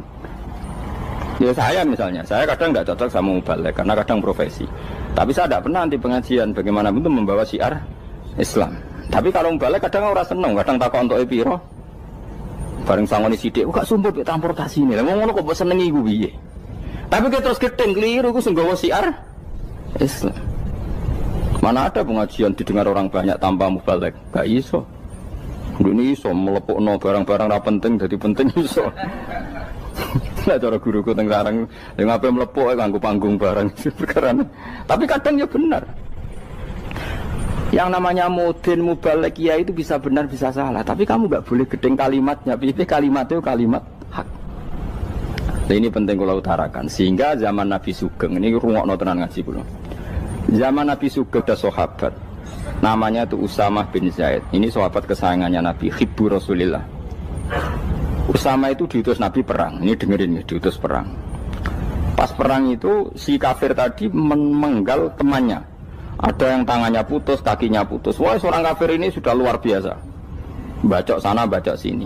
Ya saya misalnya, saya kadang tidak cocok sama mubalek karena kadang profesi. Tapi saya tidak pernah anti pengajian, bagaimana itu membawa syiar Islam. Tapi kalau mubalek kadang orang seneng, kadang takut untuk piro Bareng sangoni sithik, kok sumput mek transportasi ini. Lah ngono kok mbok senengi iku piye? Tapi kita terus gedeng keliru iku sing gawa siar Islam. Mana ada pengajian didengar orang banyak tanpa mubalek? Gak iso. Ini iso melepukno barang-barang ra penting jadi penting iso. Lah cara guruku teng Sarang yang ngapain melepuk nganggo panggung barang perkara. Tapi kadang ya benar. Yang namanya mudin mubalek ya itu bisa benar bisa salah. Tapi kamu nggak boleh gedeng kalimatnya. Pilih kalimat itu kalimat hak. Nah, ini penting kalau utarakan. Sehingga zaman Nabi Sugeng ini rungokno tenan ngaji kula. Zaman Nabi Sugeng ada sahabat. Namanya itu Usamah bin Zaid. Ini sahabat kesayangannya Nabi, hibbu Rasulillah. Usama itu diutus Nabi perang. Ini dengerin ya, diutus perang. Pas perang itu si kafir tadi menggal temannya. Ada yang tangannya putus, kakinya putus. Wah, seorang kafir ini sudah luar biasa. Bacok sana, bacok sini.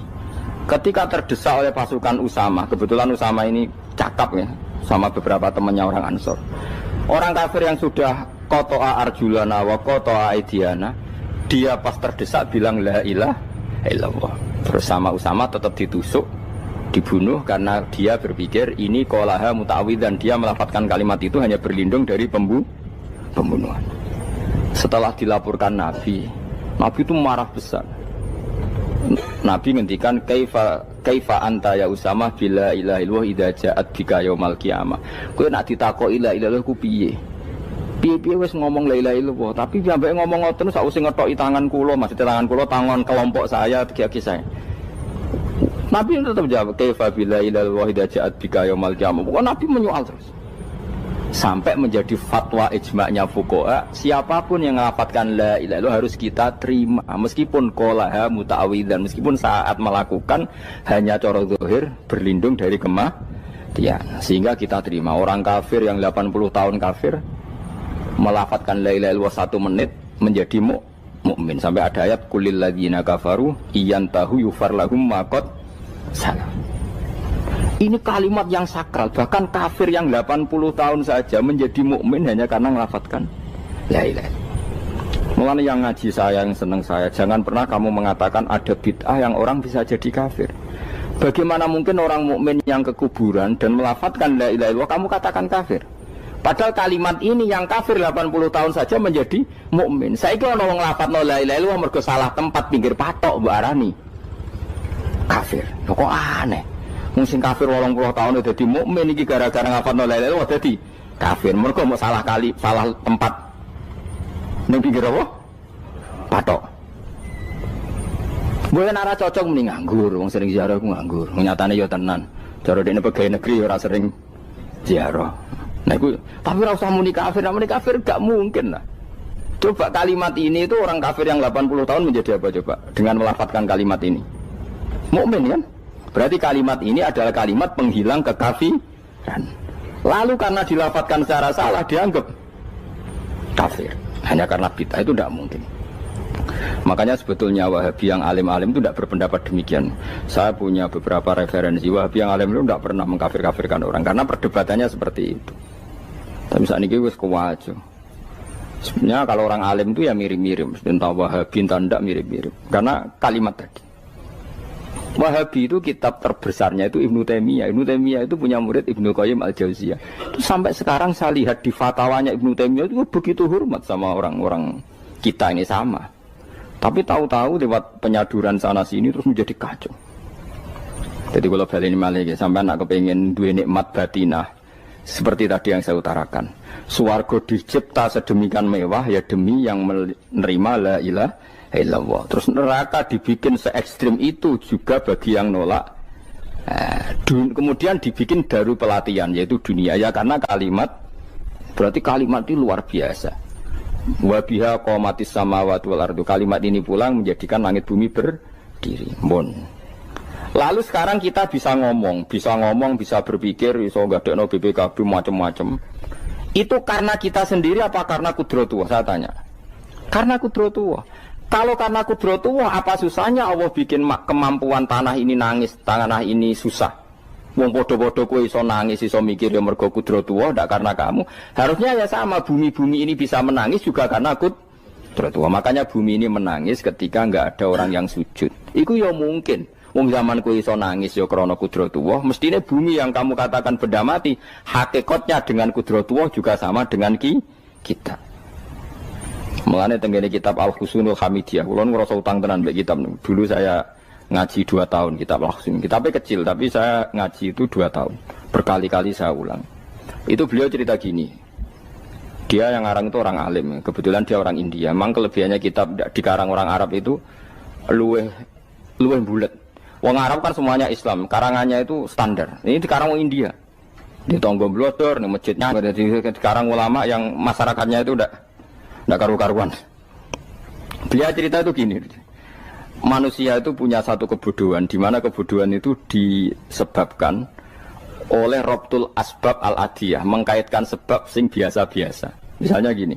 Ketika terdesak oleh pasukan Usama, kebetulan Usama ini cakap ya, sama beberapa temannya orang Ansor. Orang kafir yang sudah kotoa arjulana wa kotoa aidiana, dia pas terdesak bilang la ilaha illallah. Terus sama Usama tetap ditusuk, dibunuh karena dia berpikir ini qolaha muta'awid dan dia melafadzkan kalimat itu hanya berlindung dari pembunuhan. Setelah dilaporkan Nabi itu marah besar. Nabi ngendikan kaifa anta ya Usama bila ilaha illallah idza ja'at bika yaumal qiyamah. Kowe nek ditakoki la ilaha illallah ku piye? Piye wis ngomong la ilaha illallah, tapi sampai ngomong ngoten sausé ngetoki tangan kula, maksudnya tangan kula tangan kelompok saya, tiga-tiga saya. Nabi tetap jawab kaifa bila ilaha illallah idza ja'at bika yaumal qiyamah. Pokoknya Nabi menyoal terus. Sampai menjadi fatwa ijma'nya fuqaha, siapapun yang melafadzkan la ilaha illallah harus kita terima meskipun qolaha muta'awidzan, meskipun saat melakukan hanya cara zahir berlindung dari kematian. Sehingga kita terima. Orang kafir yang 80 tahun kafir melafadzkan la ilaha illallah 1 menit menjadi mukmin. Sampai ada ayat qulil ladzina kafaru iyantahu yufar lahum ma qad salam. Ini kalimat yang sakral, bahkan kafir yang 80 tahun saja menjadi mukmin hanya karena melafadzkan la ilaha. Mulane yang ngaji saya, yang senang saya, jangan pernah kamu mengatakan ada bid'ah yang orang bisa jadi kafir. Bagaimana mungkin orang mukmin yang ke kuburan dan melafadzkan la ilaha illallah kamu katakan kafir? Padahal kalimat ini yang kafir 80 tahun saja menjadi mukmin. Saiki ana wong nglafadzno la ilaha illallah mergo salah tempat pinggir patok mbok arani kafir. Kok aneh? Mungkin kafir 80 tahun udah jadi mukmin iki gara-gara ngafalno la ilaha illallah dadi kafir. Mergo mau salah tempat ning pinggir apa? Patok. Mboten ora cocok muni nganggur, wong sering ziarah ku nganggur. Nyatane ya tenan. Cara dene pegawai negeri ora sering ziarah. Nah iku tapi ora usah muni kafir gak mungkin lah. Coba kalimat ini itu orang kafir yang 80 tahun menjadi apa coba dengan melafadzkan kalimat ini? Mukmin kan? Berarti kalimat ini adalah kalimat penghilang kekafiran. Lalu karena dilafadzkan secara salah dianggap kafir. Hanya karena bid'ah itu tidak mungkin. Makanya sebetulnya Wahabi yang alim-alim itu tidak berpendapat demikian. Saya punya beberapa referensi Wahabi yang alim itu tidak pernah mengkafir-kafirkan orang karena perdebatannya seperti itu. Tapi saat ini wis kuwajo. Sebenarnya kalau orang alim itu ya mirip-mirip. Entah Wahabi entah tidak mirip-mirip. Karena kalimat tadi. Wahabi itu kitab terbesarnya itu Ibnu Taimiyah. Ibnu Taimiyah itu punya murid Ibnu Qayyim Al-Jauziyah. Itu sampai sekarang saya lihat di fatwanya Ibnu Taimiyah itu begitu hormat sama orang-orang kita ini sama. Tapi tahu-tahu lewat penyaduran sana sini terus menjadi kacau. Jadi kalau balik ini malah sampai anak kepengen dua nikmat batinah seperti tadi yang saya utarakan. Swarga dicipta sedemikian mewah ya demi yang menerima la ilaha illallah. Terus neraka dibikin se ekstrim itu juga bagi yang nolak. Kemudian dibikin daru pelatihan yaitu dunia ya karena kalimat berarti kalimat itu luar biasa. Wa biha qamatis samawati wal ardu. Kalimat ini pulang menjadikan langit bumi berdiri. Lalu sekarang kita bisa ngomong, bisa berpikir, bisa ngadekno BPKB macam-macam. Itu karena kita sendiri apa karena kudratullah? Saya tanya. Karena kudratullah. Kalau karena kudratullah, apa susahnya Allah bikin kemampuan tanah ini nangis, tanah ini susah. Wong podo-podo kowe iso nangis, iso mikir ya mergo kudratullah, ndak karena kamu. Harusnya ya sama, bumi-bumi ini bisa menangis juga karena kudratullah. Makanya bumi ini menangis ketika enggak ada orang yang sujud. Iku ya mungkin. Wong zaman kowe iso nangis ya krana kudratullah, mestine bumi yang kamu katakan benda mati, hakikatnya dengan kudratullah juga sama dengan kita. Mulane tenggene kitab Al-Husunul Hamidiyah, kula ngrasa utang tenan mbek kitab niku. Dulu saya ngaji 2 tahun kitab Al-Husun. Kitabnya kecil tapi saya ngaji itu 2 tahun. Berkali-kali saya ulang. Itu beliau cerita gini. Dia yang ngarang itu orang alim, kebetulan dia orang India. Memang kelebihannya kitab dikarang orang Arab itu luweh bulat. Wong Arab kan semuanya Islam, karangannya itu standar. Ini dikarang orang India. Di Tonggo Blodor, di masjidnya, dikarang ulama yang masyarakatnya itu udah karu-karuan. Beliau cerita itu gini. Manusia itu punya satu kebodohan, di mana kebodohan itu disebabkan oleh Robtul Asbab Al-Adiyah, mengkaitkan sebab sing biasa-biasa. Misalnya gini,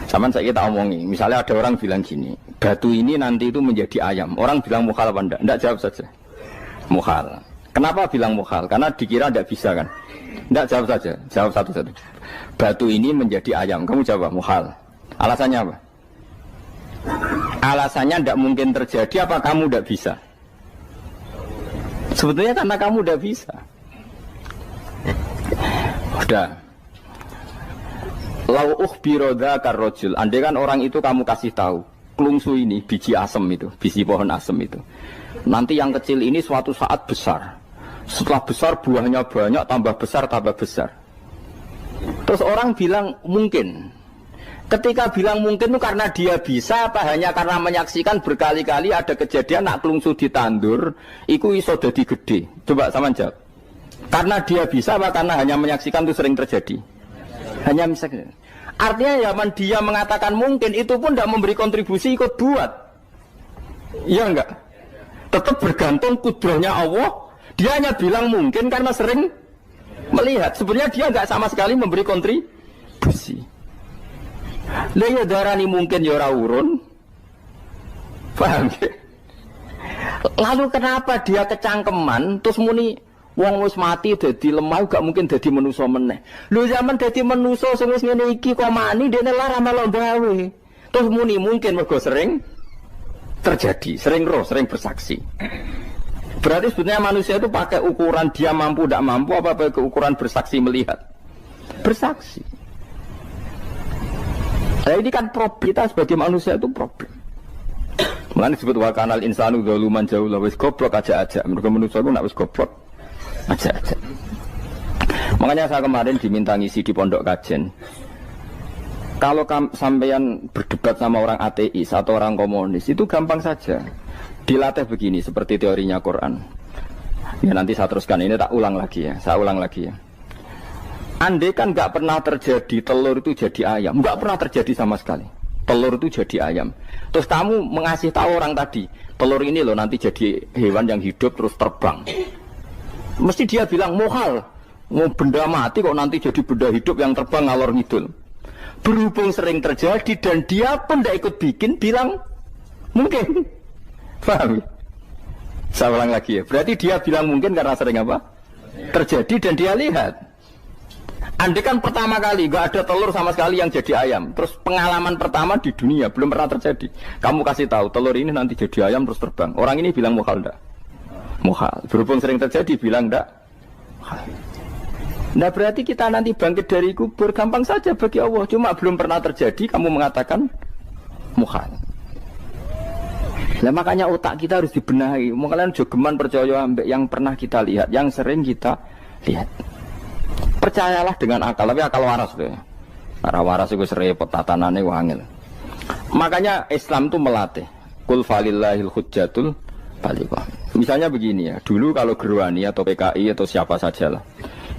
sama saya kita omongi, misalnya ada orang bilang gini, batu ini nanti itu menjadi ayam. Orang bilang mukhal apa enggak? Enggak, jawab saja. Mukhal. Kenapa bilang mukhal? Karena dikira enggak bisa kan? Enggak, jawab saja. Jawab satu-satu. Batu ini menjadi ayam. Kamu jawab mukhal. Alasannya apa? Alasannya enggak mungkin terjadi apa kamu enggak bisa? Sebetulnya karena kamu udah bisa. Udah. Lau ukhbiro dzakar rajul. Andai kan orang itu kamu kasih tahu, klungsu ini biji asem itu, biji pohon asem itu. Nanti yang kecil ini suatu saat besar. Setelah besar buahnya banyak, tambah besar, tambah besar. Terus orang bilang mungkin. Ketika bilang mungkin itu karena dia bisa apa hanya karena menyaksikan berkali-kali ada kejadian nak klungsu ditandur iku iso dadi gede. Coba sama jawab. Karena dia bisa apa karena hanya menyaksikan itu sering terjadi? Hanya misalnya. Artinya zaman dia mengatakan mungkin itu pun tidak memberi kontribusi ikut buat. Iya enggak? Tetap bergantung kudrahnya Allah. Dia hanya bilang mungkin karena sering melihat. Sebenarnya dia enggak sama sekali memberi kontribusi. Lah ya darani mungkin ya ora urun. Paham ya? Lalu kenapa dia kecangkeman terus muni wong wis mati dadi lemah gak mungkin dadi manusa meneh. Lho zaman dadi manusa sing wis ngene iki kok mani dene lara melo gawe. Terus muni mungkin mergo sering terjadi, sering bersaksi. Berarti sebetulnya manusia itu pakai ukuran dia mampu tidak mampu apa pakai ukuran bersaksi melihat. Bersaksi. Nah ini kan problem kita sebagai manusia itu problem. Makanya disebut wa kanal insanu zaluman jauh lah wis goblok aja. Mereka manusia itu nak wis goblok aja. Makanya saya kemarin diminta ngisi di pondok kajen. Kalau sampeyan berdebat sama orang ateis atau orang komunis itu gampang saja. Dilatih begini seperti teorinya Quran. Ya nanti saya teruskan ini tak ulang lagi ya. Saya ulang lagi ya. Andai kan nggak pernah terjadi telur itu jadi ayam, nggak pernah terjadi sama sekali. Telur itu jadi ayam. Terus kamu mengasih tahu orang tadi, telur ini loh nanti jadi hewan yang hidup terus terbang. Mesti dia bilang mukhal, mau benda mati kok nanti jadi benda hidup yang terbang ngalor ngidul. Berhubung sering terjadi dan dia pun tidak ikut bikin, bilang mungkin. Paham? Saya ulang lagi ya. Berarti dia bilang mungkin karena sering apa? Terjadi dan dia lihat. Andai kan pertama kali gak ada telur sama sekali yang jadi ayam, terus pengalaman pertama di dunia belum pernah terjadi. Kamu kasih tahu telur ini nanti jadi ayam terus terbang. Orang ini bilang mukhal enggak? Mukhal. Berhubung sering terjadi bilang enggak? Nah berarti kita nanti bangkit dari kubur gampang saja bagi Allah. Cuma belum pernah terjadi kamu mengatakan mukhal. Nah makanya otak kita harus dibenahi. Kalian jogeman percaya ambek yang pernah kita lihat, yang sering kita lihat. Percayalah dengan akal, tapi akal waras tuh. Karena waras itu repot tatanannya wangil. Makanya Islam itu melatih. Qul falillahil hujjatul balighah. Misalnya begini ya, dulu kalau Gerwani atau PKI atau siapa saja lah,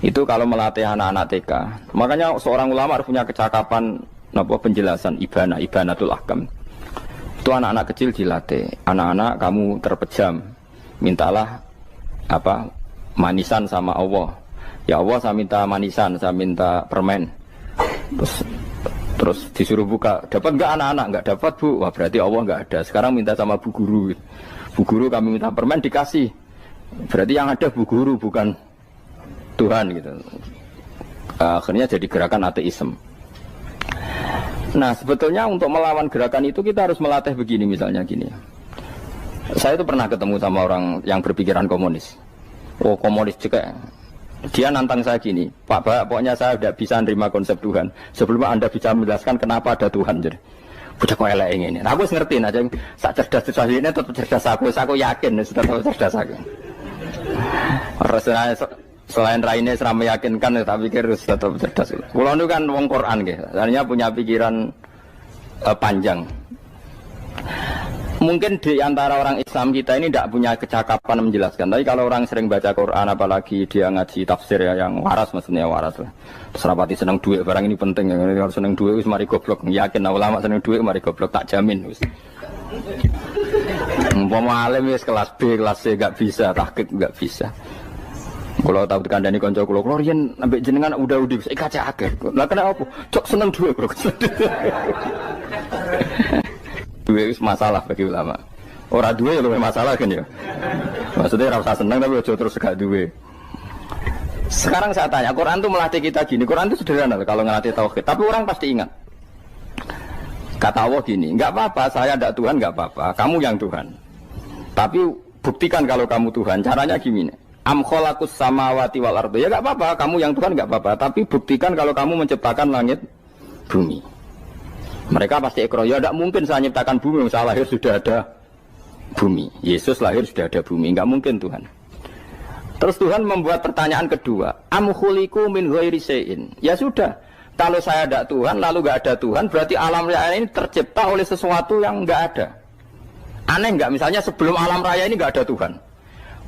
itu kalau melatih anak-anak TK, makanya seorang ulama harus punya kecakapan penjelasan ibanatul ahkam. Itu anak-anak kecil dilatih. Anak-anak kamu terpejam, mintalah manisan sama Allah. Ya Allah saya minta manisan, saya minta permen. Terus disuruh buka, dapat enggak anak-anak? Enggak dapat bu, wah berarti Allah enggak ada. Sekarang minta sama bu guru. Bu guru kami minta permen dikasih. Berarti yang ada bu guru bukan Tuhan gitu. Akhirnya jadi gerakan ateisme. Nah sebetulnya untuk melawan gerakan itu kita harus melatih begini misalnya gini. Saya itu pernah ketemu sama orang yang berpikiran komunis. Oh komunis juga. Dia nantang saya gini, Pak, pokoknya saya tidak bisa menerima konsep Tuhan sebelum Anda bisa menjelaskan kenapa ada Tuhan. Jadi, budak kok elek ini. Nah, aku ngerti aja, sak cerdas ini tetap cerdas aku yakin sudah tahu cerdas aku. Selain raine serama meyakinkan, tapi pikir tetap cerdas. Kulo itu kan wong Quran gitu, artinya punya pikiran panjang. Mungkin di antara orang Islam kita ini tidak punya kecakapan menjelaskan. Tapi kalau orang sering baca Quran, apalagi dia ngaji tafsir ya, yang waras maksudnya waras lah. Serapati seneng duit, barang ini penting. Kalau seneng duit, mari goblok. Yakin ulama seneng duit, mari goblok. Tak jamin. Umpama alim wis kelas B, kelas C gak bisa, tahqiq gak bisa. Kalau tahu dikandani konco kulo riyen ambek jenengan udah saya kaca akhir. Lah kena apa? Cok seneng duit, bro. Duit itu masalah bagi ulama. Orang duit lebih masalah kan ya. Maksudnya rasa senang tapi ojo terus gak duit. Sekarang saya tanya, Quran itu melatih kita gini. Quran itu sederhana kalau ngelatih tauhid. Tapi orang pasti ingat. Kata Allah gini, nggak apa-apa, saya tidak Tuhan, nggak apa-apa. Kamu yang Tuhan. Tapi buktikan kalau kamu Tuhan. Caranya gini. Am khalaqus samawati wal ardi. Ya nggak apa-apa, kamu yang Tuhan nggak apa-apa. Tapi buktikan kalau kamu menciptakan langit, bumi. Mereka pasti ikrar, ya tidak mungkin saya menciptakan bumi, saya lahir sudah ada bumi. Yesus lahir sudah ada bumi, nggak mungkin Tuhan. Terus Tuhan membuat pertanyaan kedua, am khuliqu min ghairi syai'in. Ya sudah, kalau saya tidak Tuhan, lalu nggak ada Tuhan, berarti alam raya ini tercipta oleh sesuatu yang nggak ada. Aneh nggak? Misalnya sebelum alam raya ini nggak ada Tuhan.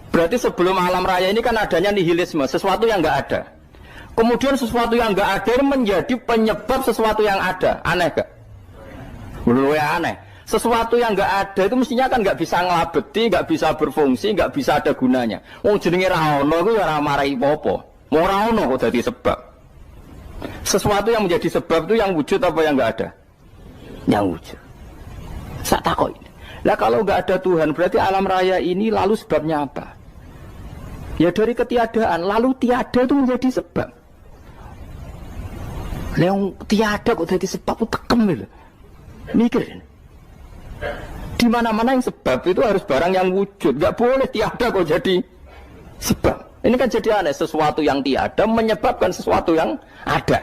Berarti sebelum alam raya ini kan adanya nihilisme, sesuatu yang nggak ada. Kemudian sesuatu yang nggak ada menjadi penyebab sesuatu yang ada. Aneh nggak? Menurut aneh, sesuatu yang nggak ada itu mestinya kan nggak bisa ngelabeti, nggak bisa berfungsi, nggak bisa ada gunanya. Wong jenenge ra ono iku ora marai apa-apa. Mau ra ono kok dadi sebab. Sesuatu yang menjadi sebab itu yang wujud apa yang nggak ada? Yang wujud. Sak takoki. Lah kalau nggak ada Tuhan, berarti alam raya ini lalu sebabnya apa? Ya dari ketiadaan, lalu tiada itu menjadi sebab. Lah yang tiada kok jadi sebab itu tekem lho. Mikir. Di mana-mana yang sebab itu harus barang yang wujud. Gak boleh tiada kok jadi sebab. Ini kan jadi aneh. Sesuatu yang tiada menyebabkan sesuatu yang ada.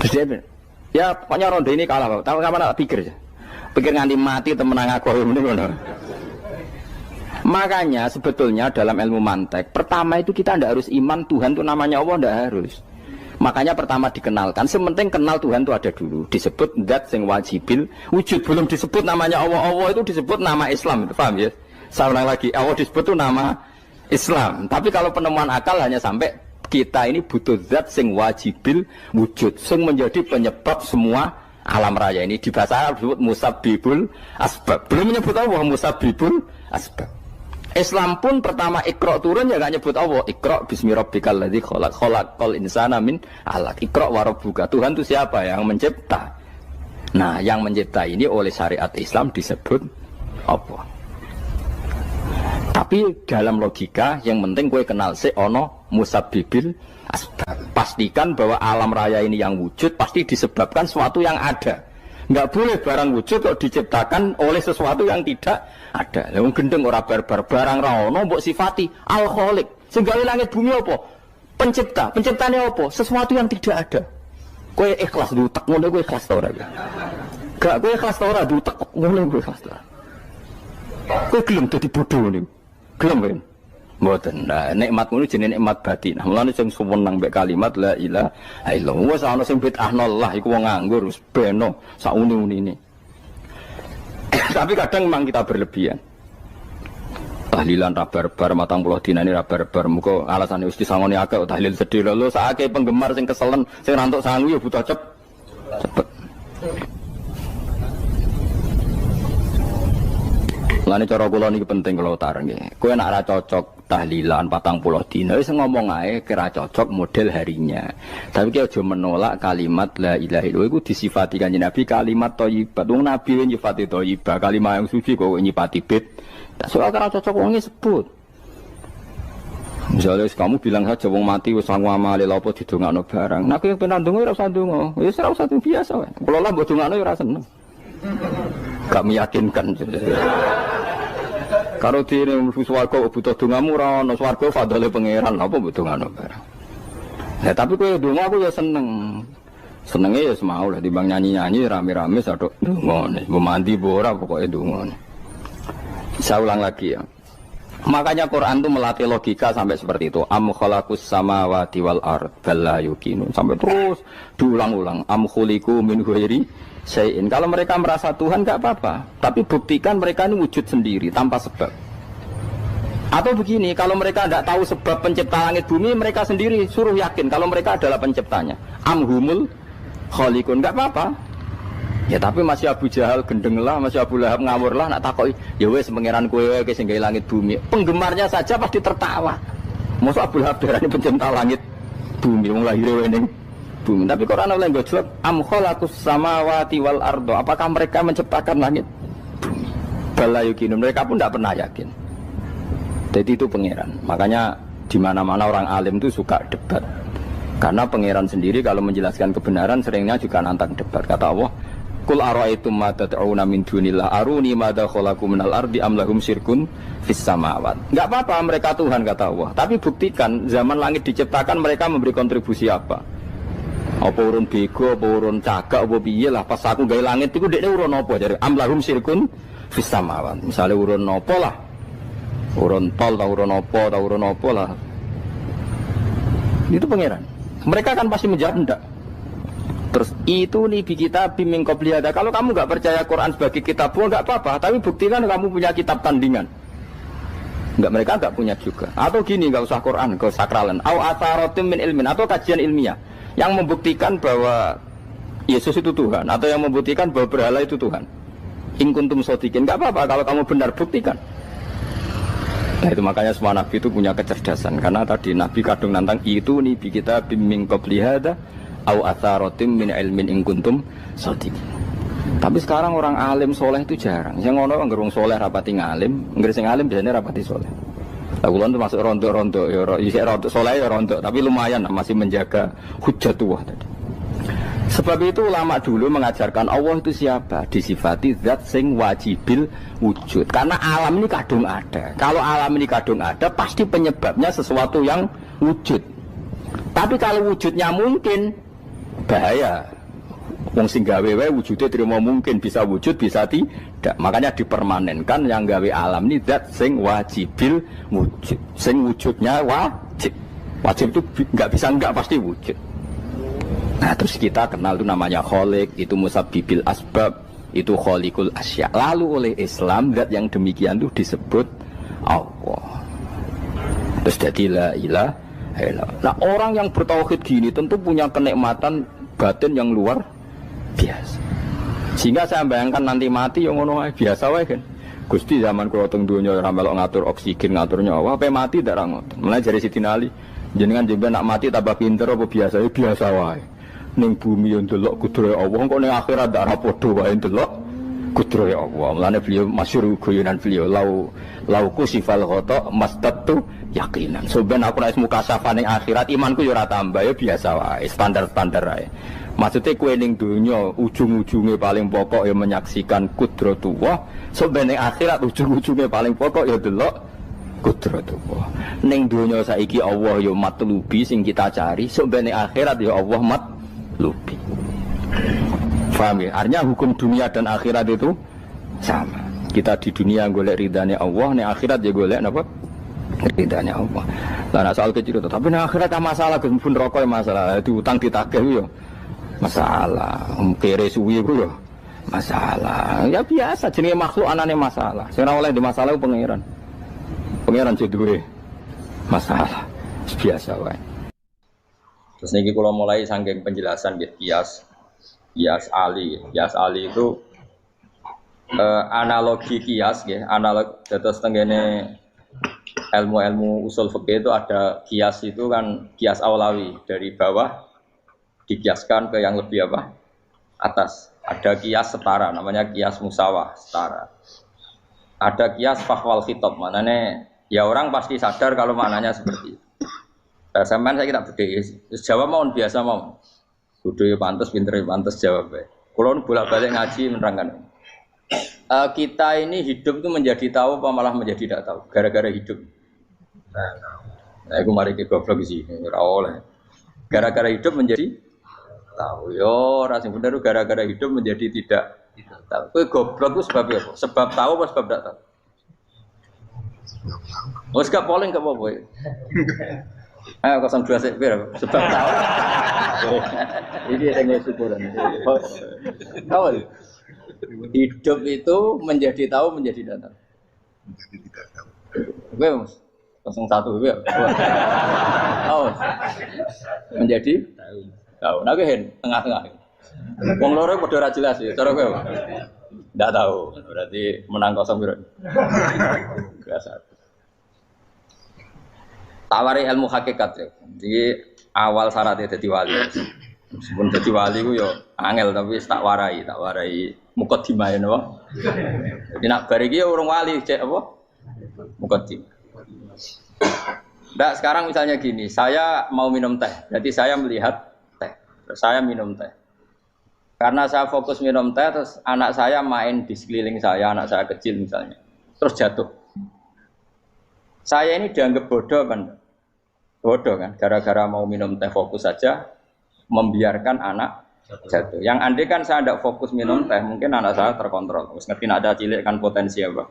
Terus ya pokoknya ronde ini kalah. Tahu kapan tak pikir aja. Pikir nganti mati temenang aku. Makanya sebetulnya dalam ilmu mantek, pertama itu kita tidak harus iman Tuhan itu namanya Allah, tidak harus. Makanya pertama dikenalkan, sementing kenal Tuhan itu ada dulu. Disebut zat sing wajibil wujud, belum disebut namanya Allah. Allah itu disebut nama Islam, paham ya? Saya ulang lagi, Allah disebut itu nama Islam. Tapi kalau penemuan akal hanya sampai kita ini butuh zat sing wajibil wujud, sing menjadi penyebab semua alam raya ini. Di bahasa Arab disebut musabbibul asbab. Belum menyebut Allah musabbibul asbab. Islam pun pertama Iqra turun ya gak nyebut Allah. Iqra bismi rabbikal ladzi khalaq, khalaqal insana min 'alaq. Iqra wa rabbuka. Tuhan itu siapa? Yang mencipta. Nah, yang mencipta ini oleh syariat Islam disebut apa? Tapi dalam logika yang penting kowe kenal sik ana musabbibil asbab. Pastikan bahwa alam raya ini yang wujud pasti disebabkan sesuatu yang ada. Enggak boleh barang wujud kok diciptakan oleh sesuatu yang tidak ada. Lah wong gendeng ora barbar barang ra ono mbok sifati al-khaliq. Sing gawe langit bumi apa? Pencipta. Penciptane apa? Sesuatu yang tidak ada. Kowe ikhlas dutek ngono kowe ikhlas ta ora? Gak kowe ikhlas ta ora dutek ngono kowe ikhlas ta. Kowe gelem dadi bodho niku. Gelem kowe. Mboten. Nah, nikmat ngono jenenge nikmat batin. Nah, mulane sing suwenang mbek kalimat la ilaha illallah. Wis ana sing bid'ahnallah iku wong nganggur wis beno sak uni-unine. Tapi kadang memang kita berlebihan. Tahlilan ra barbar 40 dina ini ra barbar. Muga alasane wis disangoni akeh tahlil sedih lho sakake penggemar sing keselen sing rantuk sangu ya butuh cepet. Lane cara kula niki penting kula utara nggih. Kowe nek ora cocok tahlilan 40 dina wis ngomong ae kira cocok model harinya. Tapi ki aja menolak kalimat la ilaha illallah iku disifati Kanjeng Nabi kalimat thayyibah. Wong Nabi nyifati thayyibah, kalimat yang suci kok nyifati bid. Tak soal kira cocok wong sebut. Misalnya kamu bilang saja wong mati wis sangu amale lha apa didongakno barang. Nek kowe pengen ndonga ora usah ndonga. Wis ora usah biasa wae. Kula lah mbok dongakno ora seneng. Gak meyakinkan. Karo dene mlebu swarga butuh dongamu ora ono swarga fadhole pangeran apa mbok dongano bareng. Nah tapi kowe donga aku ya seneng. Senenge ya semau lah timbang nyanyi-nyanyi rame-rame sadok donga. Mbok mandi mbok ora pokoke donga. Saya ulang lagi ya. Makanya Quran itu melatih logika sampai seperti itu. Am khalaqus samawati wal ard bal la yuqinun. Sampai terus diulang-ulang. Am khuliqu min ghairi syai'in. Kalau mereka merasa Tuhan enggak apa-apa, tapi buktikan mereka ini wujud sendiri tanpa sebab. Atau begini, kalau mereka tidak tahu sebab pencipta langit bumi, mereka sendiri suruh yakin kalau mereka adalah penciptanya. Am humul khaliqun, enggak apa-apa. Ya tapi masih Abu Jahal gendeng lah, masih Abu Lahab ngawur lah, nak takoki, ya wes pangeran kowe wae sing gawe langit bumi. Penggemarnya saja pasti tertawa. Mosok Abu Lahab darani pencipta langit bumi, wong lahir wae ning bumi. Tapi Quran oleh gojlok am khalaqus samawati wal ardo. Apakah mereka menciptakan langit bumi? Bala yuqinun, mereka pun tidak pernah yakin. Jadi itu pangeran. Makanya di mana-mana orang alim itu suka debat. Karena pangeran sendiri kalau menjelaskan kebenaran seringnya juga nantang debat. Kata Allah, Qul ara'aytum ma tad'una min dunillah aruni madza khalaqu minal ardi am lahum syirkun fis samawat. Enggak apa-apa mereka Tuhan kata Allah, tapi buktikan zaman langit diciptakan mereka memberi kontribusi apa? Apa urun bego, apa urun cagak, apa piye lah pas aku gawe langit iku dekne urun apa jare am lahum syirkun fis samawat. Misale urun apa lah? Urun tol ta urun apa lah. Itu pangeran. Mereka kan pasti menjawab enggak. Terus itu nih bi kitab biming qobliyada. Kalau kamu nggak percaya Quran sebagai kitab, nggak apa-apa. Tapi buktikan kamu punya kitab tandingan. Mereka nggak punya juga. Atau gini, nggak usah Quran, nggak usah sakralan. Au atharatim min ilmin, atau kajian ilmiah yang membuktikan bahwa Yesus itu Tuhan, atau yang membuktikan bahwa berhala itu Tuhan. In kuntum shodiqin, nggak apa-apa. Kalau kamu benar buktikan. Nah itu makanya semua nabi itu punya kecerdasan. Karena tadi nabi kadung nantang itu nih bi kitab biming qobliyada. Au atharatim min ilmin in kuntum shodiqin. Tapi sekarang orang alim soleh itu jarang. Yang ngono ngerung soleh rapati ngalim, nggere sing alim biasanya rapati soleh. Lah kula itu masuk rontok-rontok ya isih rontok soleh ya rontok, tapi lumayan masih menjaga hujjatullah tadi. Sebab itu ulama dulu mengajarkan Allah itu siapa? Disifati zat sing wajibil wujud. Karena alam ini kadung ada. Kalau alam ini kadung ada, pasti penyebabnya sesuatu yang wujud. Tapi kalau wujudnya mungkin bahaya. Wong sing gawe wae wujude terima mungkin bisa wujud bisa tidak. Makanya dipermanenkan yang gawe alam ini zat sing wajibil wujud. Sing wujudnya wajib. Wajib itu enggak bisa enggak pasti wujud. Nah, terus kita kenal itu namanya khaliq, itu musabbibil asbab, itu khaliqul asya. Lalu oleh Islam zat yang demikian itu disebut Allah. Terus jadi la ilaha illallah. Nah, orang yang bertauhid gini tentu punya kenikmatan batin yang luar biasa. Sehingga saya bayangkan nanti mati yang ngono biasa wae kan. Gusti zaman kula teng donya ora melok ngatur oksigen, ngatur nyawa, apa mati ndak ra ngoten. Mulai dari Sidin Ali, jenengan jemben nak mati tambah pinter apa biasa? Ya biasa wae. Ning bumi yo ndelok kudrohe Allah, kok ning akhirat ndak ra padha wae ndelok kudrohe Allah. Mulane beliau masyhur guyonan beliau lau kusifal ghata mastatu yakinan. So ben aku nek mukasafah ning akhirat imanku yo ora tambah ya biasa wae, standar-standar wae. Maksudnya kue ning dunia ujung-ujungnya paling pokok ya menyaksikan kudratullah. So ben ning akhirat ujung-ujungnya paling pokok ya delok kudratullah. Ning dunia saiki Allah ya matlubi sing kita cari. So ben ning akhirat ya Allah matlubi. Paham ya? Artinya hukum dunia dan akhirat itu sama. Kita di dunia golek ridhanya Allah, ning akhirat ya golek napa? Ridhanya Allah. Lah nek soal kecil itu, tapi ning akhirat masalah pun rokok masalah, diutang ditagih yo. Masalah, kere suwi ku yo masalah. Ya biasa jenenge makhluk anane masalah. Sing ora oleh di masalah pangeran. Pangeran duwe masalah. Biasa wae. Terus niki kula mulai saking penjelasan nggih kias ali. Kias ali itu analogi kias nggih, analog dados tengene ilmu-ilmu usul fikih itu ada kias itu kan kias aulawi dari bawah dikiaskan ke yang lebih apa? Atas. Ada kias setara, namanya kias musawah, setara. Ada kias fahwal khitab, maknanya ya orang pasti sadar kalau maknanya seperti itu. Sampean saya kira beda, jawab mau biasa mau. Kudu ya pantes, pinter ya pantes jawab. Kalau bolak-balik ngaji menerangkan. kita ini hidup itu menjadi tahu apa malah menjadi tidak tahu gara-gara hidup. Nah, aku mari ke goblok sih, ora oleh. Gara-gara hidup menjadi tahu. Yo, ora sing bener gara-gara hidup menjadi tidak tahu. Kowe goblok itu sebab apa? Sebab tahu apa sebab tidak tahu? Wes gak polling gak apa-apa. Ayo 02 sik pira sebab tahu. Ini yang syukuran. Tahu. Hidup itu menjadi tahu menjadi tidak tahu. Menjadi tidak tahu. Oke, Mas. 01 ya. Oh. Menjadi tahu. Nah, kowe tengah-tengah. Wong loro padha ora jelas ya. Cara kowe. Ndak tahu. Berarti menang 0 piro. Biasa. Tawari ilmu hakikat ya. Jadi awal syaratnya jadi wali. Meskipun jadi wali ku yo angel tapi tak warai mukadimah ya napa. Jadi nak bar iki urung wali cek apa? Mukadimah. Ndak sekarang misalnya gini, saya mau minum teh. Jadi saya melihat teh. Saya minum teh. Karena saya fokus minum teh terus anak saya main di sekeliling saya, anak saya kecil misalnya. Terus jatuh. Saya ini dianggap bodoh kan? Bodoh kan? Gara-gara mau minum teh fokus saja membiarkan anak jatuh. Yang andai kan saya tidak fokus minum teh, mungkin anak saya terkontrol. Terus ngerti ada cilik kan potensi apa?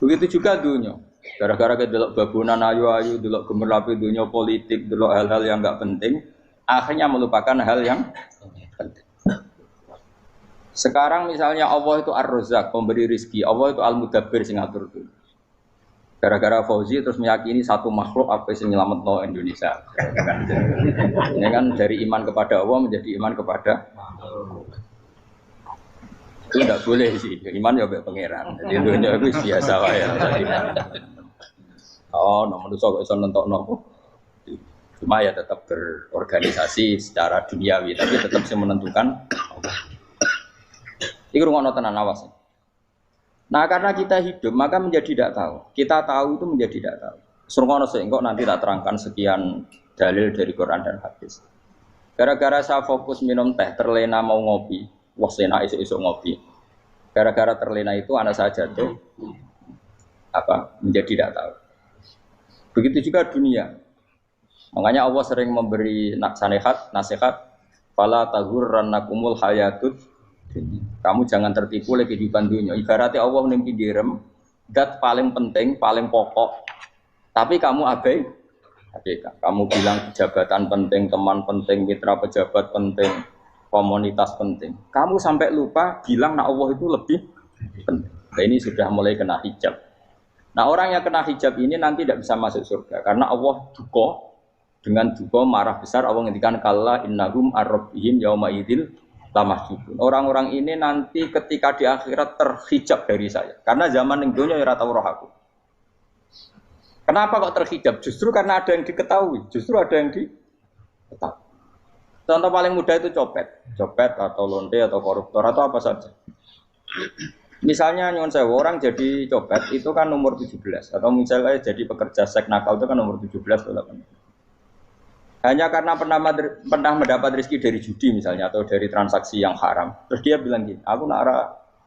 Begitu juga dunia. Gara-gara kita delok babunan ayu-ayu, delok gemerlapi dunia politik, delok hal-hal yang enggak penting, akhirnya melupakan hal yang penting. Sekarang misalnya Allah itu Ar-Razzaq, pemberi rizki, Allah itu Al-Mudabbir sing ngatur dunia. Gara-gara Fauzi terus meyakini satu makhluk apa yang nyelametno Indonesia. Ini kan dari iman kepada Allah menjadi iman kepada itu tidak boleh sih. Iman ya be pangeran. Jadi dunia itu biasa wae. Oh, nomor itu kok iso nentokno. Cuma ya tetap berorganisasi secara duniawi, tapi tetap sih menentukan. Iki rungono tenan awas. Nah karena kita hidup maka menjadi tidak tahu. Kita tahu itu menjadi tidak tahu. Surgono sehingga nanti tak terangkan sekian dalil dari Quran dan hadis. Gara-gara saya fokus minum teh, terlena mau ngopi, wah sena esok ngopi. Gara-gara terlena itu anak saya jatuh, menjadi tidak tahu. Begitu juga dunia. Makanya Allah sering memberi nasihat, fala taghurrannakumul hayatud. Kamu jangan tertipu oleh kehidupan dunia. Ibaratnya Allah menimpi direm, dat paling penting, paling pokok. Tapi kamu abaikan. Kamu bilang jabatan penting, teman penting, mitra pejabat penting, komunitas penting. Kamu sampai lupa bilang nah Allah itu lebih penting. Nah, ini sudah mulai kena hijab. Nah orang yang kena hijab ini nanti tidak bisa masuk surga karena Allah duka dengan duka marah besar. Allah ngendikan kalla innahum ar-rabbihim yauma idzil lamahjubun. Orang-orang ini nanti ketika di akhirat terhijab dari saya. Karena zaman ning donya ora tau roh aku. Kenapa kok terhijab? Justru karena ada yang diketahui, justru ada yang diketahui. Contoh paling mudah itu copet atau lonte atau koruptor atau apa saja. Misalnya nyuwun sewu orang jadi copet itu kan umur 17 atau misalnya jadi pekerja seks nakal itu kan umur 17 atau 18. Hanya karena pernah mendapat rezeki dari judi misalnya atau dari transaksi yang haram. Terus dia bilang gini, aku nak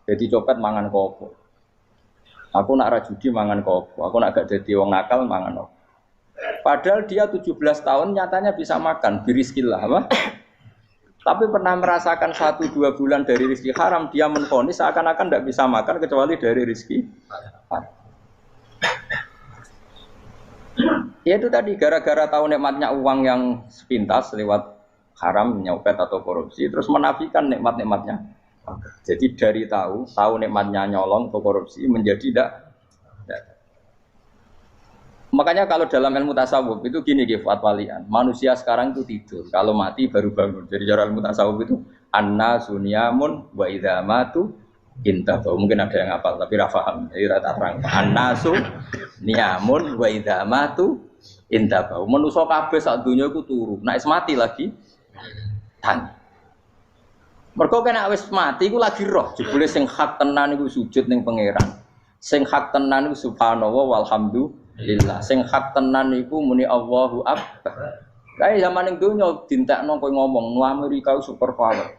jadi copet mangan kopo. Aku nak judi mangan kopo. Aku nak gak jadi wong nakal mangan kopo. Padahal dia 17 tahun nyatanya bisa makan, birizkillah apa? Tapi pernah merasakan 1-2 bulan dari rezeki haram, dia menvonis seakan-akan tidak bisa makan kecuali dari rezeki haram. Ya itu tadi gara-gara tahu nikmatnya uang yang sepintas lewat haram, nyopet atau korupsi, terus menafikan nikmat-nikmatnya. Jadi dari tahu nikmatnya nyolong atau korupsi menjadi tidak. Makanya kalau dalam ilmu tasawuf itu gini Fuad Walian, manusia sekarang itu tidur, kalau mati baru bangun. Jadi cara ilmu tasawuf itu annasu niyamun wa idza matu intahu. Mungkin ada yang hafal tapi ra paham. Jadi rata terang. Annasu niyamun wa idza matu intahu. Manusa kabeh sak donya iku turu. Nek mati lagi tangi. Mergo kena wis mati iku lagi roh. Jebule sing hak tenan iku sujud ning pangeran. Sing hak tenan iku subhanallah walhamdulillah. Sing hak tenan iku muni Allahu akbar. Kae zaman ning donya dintekno kowe ngomong, "Nu Amerika super power."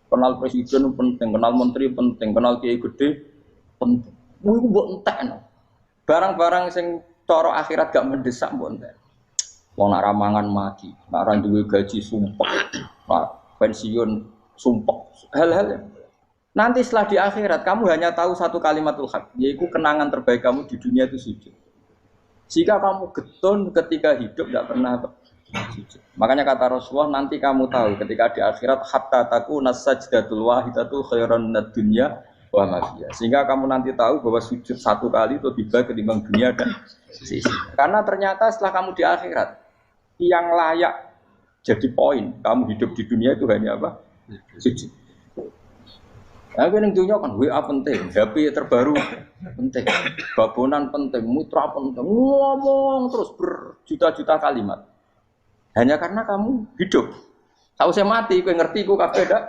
Kenal presiden penting, kenal menteri penting, kenal kiai gede penting. Iku mbok entekno. Barang-barang sing cara akhirat gak mendesak mbok entek. Wong nak ramangan mati, nak ra duwe gaji sumpek, nak pensiun sumpek. Hal-hal nanti setelah di akhirat kamu hanya tahu satu kalimatul haq, yaitu kenangan terbaik kamu di dunia itu sujud. Jika kamu getun ketika hidup tidak pernah sujud. Makanya kata Rasulullah, nanti kamu tahu ketika di akhirat hatta takuna sajdatul wahidatu khairan minad dunya wa ma fiha. Sehingga kamu nanti tahu bahwa sujud satu kali itu lebih baik ketimbang dunia dan sisi. Karena ternyata setelah kamu di akhirat yang layak jadi poin kamu hidup di dunia itu hanya apa? Sujud. Nah, yang dunia kan WA penting, HP terbaru penting, babonan penting, mitra penting, ngomong terus berjuta-juta kalimat. Hanya karena kamu hidup. Tahu saya mati, gue ngerti, gue kabeh dak.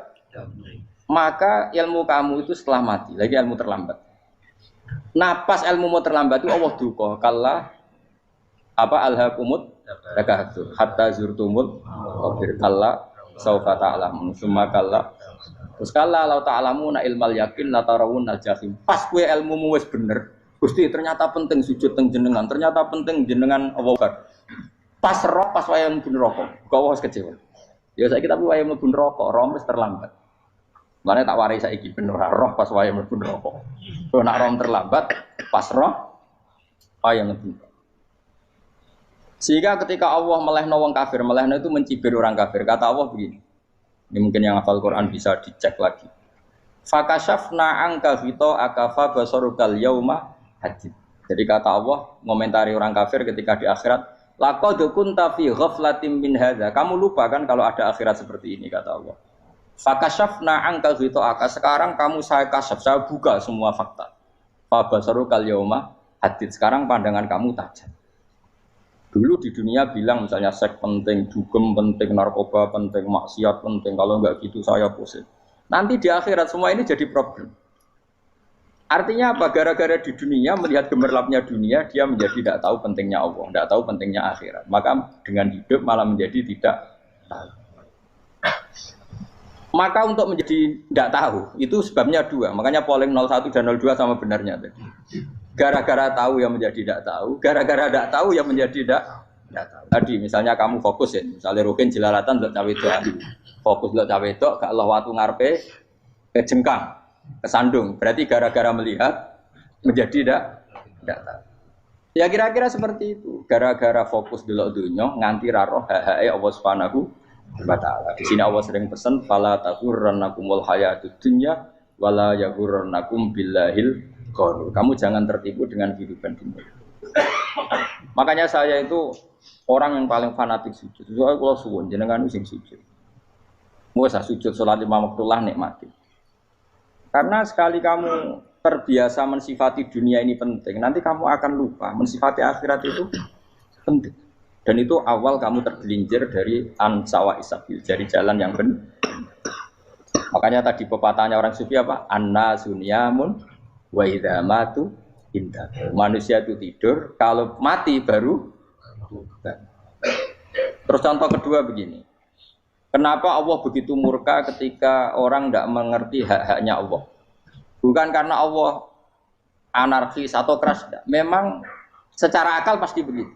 Maka ilmu kamu itu setelah mati, lagi ilmu terlambat. Nah, pas ilmu mau terlambat itu Allah duka, kalla apa alhaqumut takatsur hatta zurtumul qabir kalla saufa ta'lamun summa kalla. Terus kalla law ta'lamuna ilmal yakin la tarawun al-jahim. Pas kowe ilmumu wis bener, Gusti ternyata penting sujud teng jenengan, ternyata penting jenengan Allah. Pas roh pas wayah mlebu neraka, kok wis kecewa. Ya saiki tapi wayah mlebu neraka, roh wis terlambat. Mane tak warai saiki ben ora roh pas wayah mlebu neraka. Kok nak roh terlambat, pas roh wayah mlebu. Sehingga ketika Allah melehno wong kafir, melehno itu mencibir orang kafir. Kata Allah begini. Ini mungkin yang hafal Quran bisa dicek lagi. Fakashafna anka fito akafa basarukal yauma hadid. Jadi kata Allah ngomentari orang kafir ketika di akhirat, laqad kunta fi ghaflatin min hadza. Kamu lupa kan kalau ada akhirat seperti ini kata Allah. Fakashafna anka fito aka. Sekarang kamu saya kasaf, saya buka semua fakta. Fa basarukal yauma hadid. Sekarang pandangan kamu tajam. Dulu di dunia bilang misalnya seks penting, dugem penting, narkoba penting, maksiat penting. Kalau enggak gitu saya pusing. Nanti di akhirat semua ini jadi problem. Artinya apa? Gara-gara di dunia melihat gemerlapnya dunia, dia menjadi tidak tahu pentingnya Allah, tidak tahu pentingnya akhirat. Maka dengan hidup malah menjadi tidak tahu. Maka untuk menjadi tidak tahu itu sebabnya dua. Makanya polling 01 dan 02 sama benarnya tadi. Gara-gara tahu yang menjadi tidak tahu, gara-gara tidak tahu yang menjadi tidak tahu. Tadi misalnya kamu fokus ya, misalnya Rukin jelalatan untuk cawe itu, fokus untuk cawe itu, gak Allah waktu ngarepe kejengkang, kesandung. Berarti gara-gara melihat menjadi tidak tahu. Ya kira-kira seperti itu. Gara-gara fokus delok dunya nganti ra roh hak-hake Allah Subhanahu wa taala. Di sini Allah sering pesan fala taghurrannakumul hayatud dunya wala yaghurrannakum billahil ghurur. Kamu jangan tertipu dengan kehidupan dunia. Makanya saya itu orang yang paling fanatik sujud. Soalnya kalau suwun jenengan sing sujud. Mau usah sujud salat 5 waktu lah nikmati. Karena sekali kamu terbiasa mensifati dunia ini penting, nanti kamu akan lupa mensifati akhirat itu penting. Dan itu awal kamu tergelincir dari ansawa isabil, dari jalan yang benar. Makanya tadi pepatahnya orang sufi apa? Anna sunyamun wa idza matu indah. Manusia itu tidur, kalau mati baru. Terus contoh kedua begini. Kenapa Allah begitu murka ketika orang tidak mengerti hak-haknya Allah? Bukan karena Allah anarkis atau keras, tidak. Memang secara akal pasti begitu.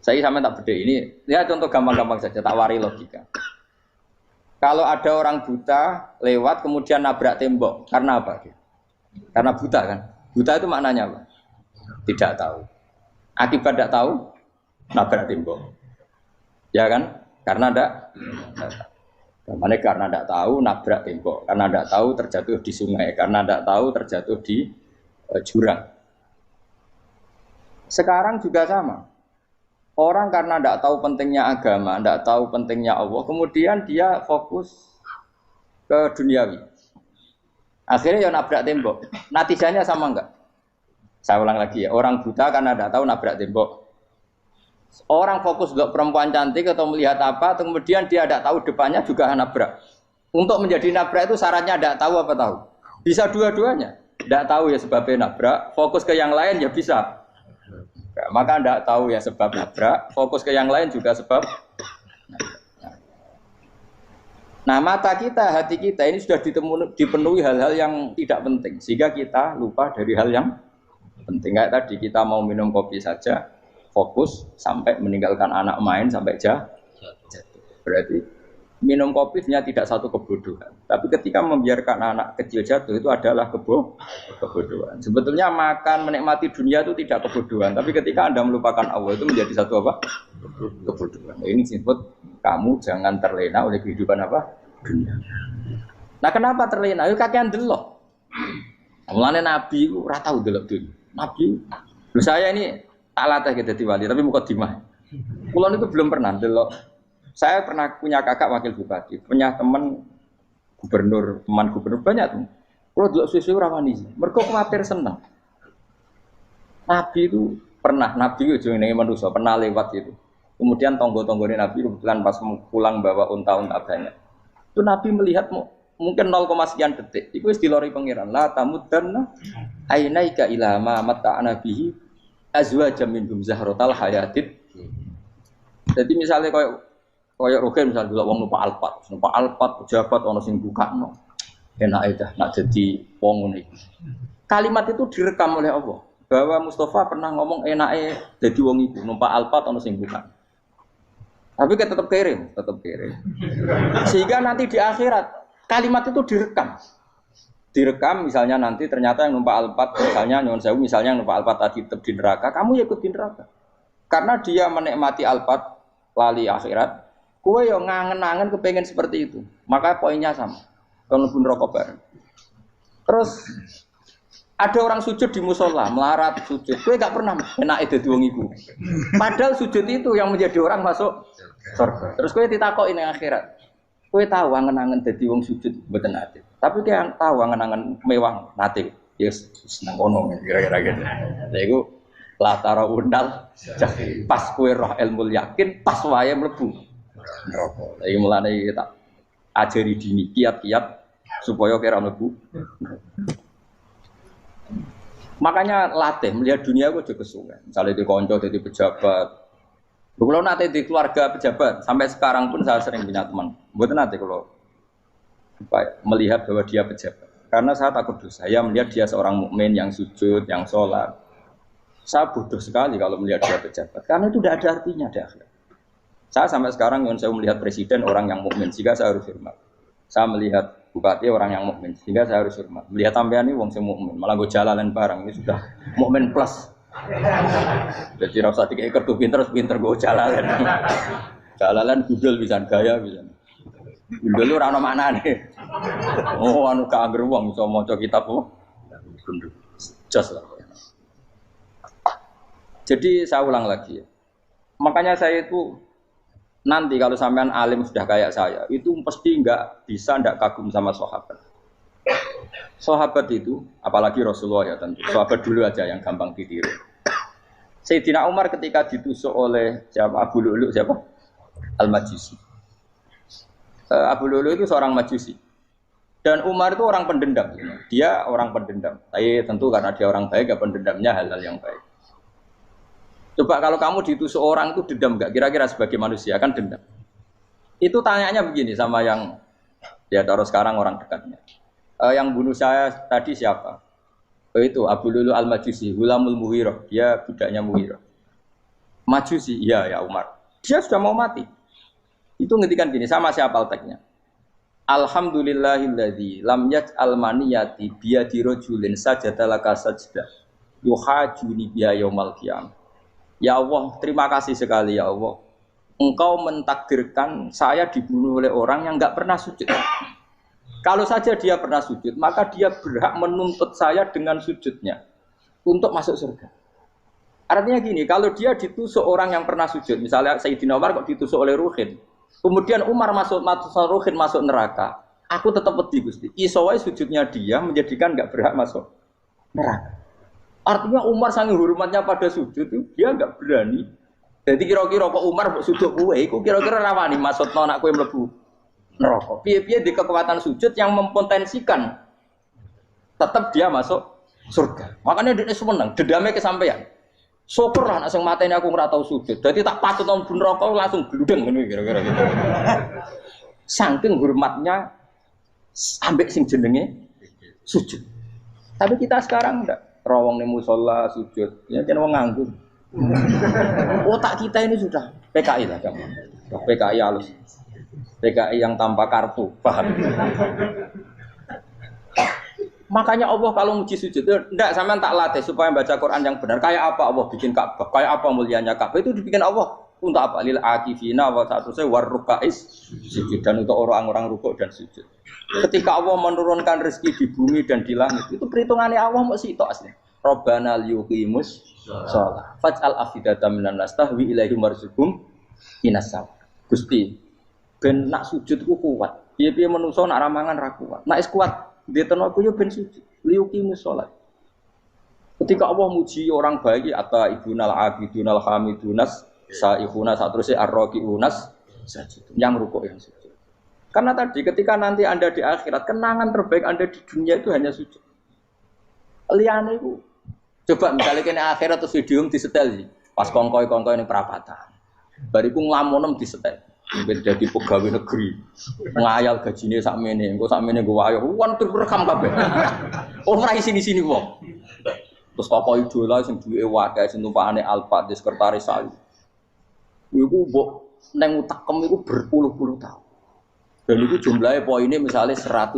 Saya sama tak beda ini. Ya contoh gampang-gampang saja, tak wari logika. Kalau ada orang buta lewat kemudian nabrak tembok, karena apa? Karena buta kan? Buta itu maknanya apa? Tidak tahu. Akibat tidak tahu, nabrak tembok. Ya kan? Karena tidak karena tidak tahu nabrak tembok, karena tidak tahu terjatuh di sungai, karena tidak tahu terjatuh di jurang. Sekarang juga sama. Orang karena tidak tahu pentingnya agama, tidak tahu pentingnya Allah, kemudian dia fokus ke duniawi. Akhirnya ya nabrak tembok. Natijanya sama enggak? Saya ulang lagi ya. Orang buta karena tidak tahu nabrak tembok. Orang fokus untuk perempuan cantik atau melihat apa, kemudian dia tidak tahu depannya juga nabrak. Untuk menjadi nabrak itu syaratnya tidak tahu apa tahu. Bisa dua-duanya. Tidak tahu ya sebabnya nabrak, fokus ke yang lain ya bisa. Nah, maka tidak tahu ya sebab nabrak, fokus ke yang lain juga sebab. Nah mata kita, hati kita ini sudah dipenuhi hal-hal yang tidak penting sehingga kita lupa dari hal yang penting. Kayak tadi kita mau minum kopi saja fokus sampai meninggalkan anak main sampai jatuh. Berarti minum kopi sebenarnya tidak satu kebodohan. Tapi ketika membiarkan anak kecil jatuh itu adalah kebodohan. Sebetulnya makan menikmati dunia itu tidak kebodohan. Tapi ketika Anda melupakan Allah itu menjadi satu apa? Kebodohan. Ini disebut kamu jangan terlena oleh kehidupan apa? Dunia. Nah kenapa terlena? Itu kakean delok. Mulane Nabi itu ora tau delok dunia. Nabi, saya ini tak latih jadi wali, tapi mukadimah. Kulo itu belum pernah delok. Saya pernah punya kakak wakil bupati, punya teman gubernur banyak tuh. Kulo delok susu ora wani. Mergo kuwatir seneng. Nabi itu pernah, Nabi itu jenenge manusia, pernah lewat itu. Kemudian tonggo-tonggone Nabi kebetulan pas pulang bawa unta-unta banyak. Itu Nabi melihat mungkin 0, sekian detik. Itu wis dilori pangeran. La tamuddanna ainaika ila ma mata'ana bihi azwajam minhum zahratal hayatid. Jadi misalnya koyo rogen misalnya delok wong numpak Alphard pejabat ana sing bukakno. Enak dah nak jadi wong ngene iki. Kalimat itu direkam oleh Allah. Bahwa Mustafa pernah ngomong enake dadi wong iku numpak Alphard ana sing bukakno. Tapi kan tetap kirim. Sehingga nanti di akhirat kalimat itu direkam misalnya nanti ternyata yang numpak Alphard misalnya nyuwun sewu misalnya yang numpak Alphard tadi tetap di neraka, kamu ya ikut di neraka. Karena dia menikmati Alphard lali akhirat, kowe yo ngangen-angen kepengen seperti itu. Maka poinnya sama. Kalau pun rokok bareng. Terus ada orang sujud di musola, melarat sujud. Kowe gak pernah enak dadi wong iku. Padahal sujud itu yang menjadi orang masuk surga. Terus kowe ditakoki ning akhirat. Kowe tahu angen-angen dadi wong sujud mboten ate. Tapi kowe tahu angen-angen mewah nate. Yes, seneng kono kira-kira gitu. Lha iku latara undal pas kowe roh ilmu yakin pas wae mlebu neraka. Lha iki mulane tak ajari dini kiat-kiat supaya kira mlebu. Makanya latih melihat dunia gue juga kesungan. Misalnya di konco, di pejabat. Kalau nanti di keluarga pejabat, sampai sekarang pun saya sering punya teman. Buat nanti kalau melihat bahwa dia pejabat, karena saya takut dosa. Saya melihat dia seorang mukmin yang sujud, yang sholat. Saya bodoh sekali kalau melihat dia pejabat, karena itu tidak ada artinya di akhirat. Saya sampai sekarang yang saya melihat presiden orang yang mukmin, sehingga saya harus hormat. Saya melihat bupati orang yang mukmin, sehingga saya harus hormat. Melihat sampean ini wong sing mukmin, malah gue jalalan barang ini sudah mukmin plus. Jadi rasa tiga kartu pinter gue jalalan. Jalalan gudel bisa gaya bisa. Gudel lu rano mana nih? Oh anu kager wong bisa maca kitab oh. Just lah. Jadi saya ulang lagi ya. Makanya saya itu nanti kalau sampean alim sudah kayak saya, itu pasti nggak kagum sama sahabat. Sahabat itu, apalagi Rasulullah ya tentu. Sahabat dulu aja yang gampang ditiru. Sayyidina Umar ketika ditusuk oleh siapa? Abu Lu'lu siapa? Al-Majusi. Abu Lu'lu itu seorang Majusi. Dan Umar itu orang pendendam. Dia orang pendendam. Tapi tentu karena dia orang baik, ya pendendamnya hal-hal yang baik. Coba kalau kamu ditusuk orang itu dendam enggak? Kira-kira sebagai manusia kan dendam. Itu tanyanya begini sama yang ya taruh sekarang orang dekatnya. Yang bunuh saya tadi siapa? Itu Abu Lu'lu Al-Majusi, Hulamul Muhirah. Dia budaknya Muhirah. Majusi, iya ya Umar. Dia sudah mau mati. Itu ngetikan gini, sama siapa alteknya? Alhamdulillahilladzi lam yaj'al maniyati biyadi rajulin sajadalaka sajdah yuhajuni biya yaumal qiyamah. Ya Allah, terima kasih sekali ya Allah. Engkau mentakdirkan saya dibunuh oleh orang yang enggak pernah sujud. Kalau saja dia pernah sujud, maka dia berhak menuntut saya dengan sujudnya untuk masuk surga. Artinya gini, kalau dia ditusuk orang yang pernah sujud, misalnya Sayyidina Umar kok ditusuk oleh Ruhin, kemudian Umar Ruhin masuk neraka, aku tetap pedih Gusti. Isowai sujudnya dia menjadikan enggak berhak masuk neraka. Artinya Umar saking hormatnya pada sujud itu dia enggak berani. Jadi kira-kira kok Umar sujud kowe iku kira-kira rawani maksudno anak kowe mlebu neraka. Piye-piye di kekuatan sujud yang mempotensikan tetap dia masuk surga. Makanya dia seneng, dendamnya kesampaian. Syukur lah nek sing mateni aku ora tau sujud. Dadi tak patut nang neraka langsung gludeng ngono kira-kira gitu. Saking hormatnya ambek sing jenenge sujud. Tapi kita sekarang enggak rawong ning musala sujud, ya jeneng wong nganggur. Otak kita ini sudah PKI lah kamu. PKI halus. PKI yang tanpa kartu, paham? Makanya Allah kalau muji sujud, enggak sampean tak latih supaya baca Quran yang benar. Kayak apa Allah bikin Ka'bah? Kayak apa mulianya Ka'bah? Itu dibikin Allah untuk apa? Lil akifina wa satusai warrukais sujud, dan untuk orang-orang rukuk dan sujud. Ketika Allah menurunkan rezeki di bumi dan di langit, itu perhitungannya Allah mau sitok asli. Rabbana liyuqimus shalah faj'al afidatan minan nas tahwi ilaihim warzuqhum minas sama. Gusti, ben nak sujud ku kuat. Piye-piye menungso nak ramangan ra kuat. Nak is kuat dia tenaga yo ben sujud, liyuqimus shalah. Ketika Allah muji orang baik atau ibunal abidunal hamidunas saihuna satruse arraqiunas sajid, yang rukuk yang sujud. Karena tadi ketika nanti Anda di akhirat, kenangan terbaik Anda di dunia itu hanya sujud. Liyane iku coba misalnya kene akhirat terus video disetel pas kongkoi-kongkoi ning perapatan. Bariku nglamonem disetel. Ben dadi pegawai negeri. Ngayal gajine sakmene, engko sakmene nggo wayo. Wan direkam kabeh. Ora sini-sini wong. Terus tokoh idola sing duwe wae sing tumpakane Alphard di sekretaris saya. Iku mbok nang utekem iku berpuluh-puluh tahun. Dan itu jumlahnya poinnya misalnya 100.000.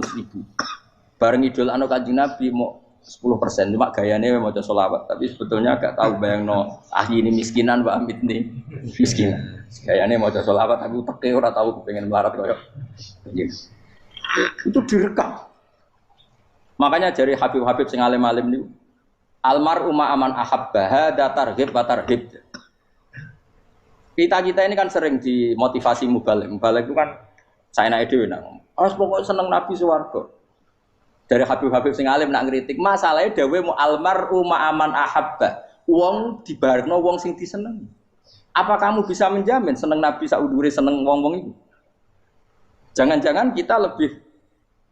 Bareng idol anu Kanjeng Nabi mau 10%, cuma gayanya mau maca sholawat, tapi sebetulnya agak tahu bayangno ahli ini miskinan, Mbak Amit nih miskinan. Gayanya mau maca sholawat, tapi teke ora tahu kepengen melarat koyo. Yes. Itu direkam. Makanya dari Habib-habib sing alim-alim niku almar'u ma'aman ahabba hada targhib wa tarhib. Kita ini kan sering dimotivasi mubalik. Mubalik itu kan saya naik dewe nang. Harus pokoknya seneng Nabi swarga. Dari Habib-habib sing alim nak ngritik, masalahnya dawuh mu almar'u ma'aman ahabba. Wong dibarno wong sing disenengi. Apa kamu bisa menjamin seneng Nabi saudure seneng wong-wong itu? Jangan-jangan kita lebih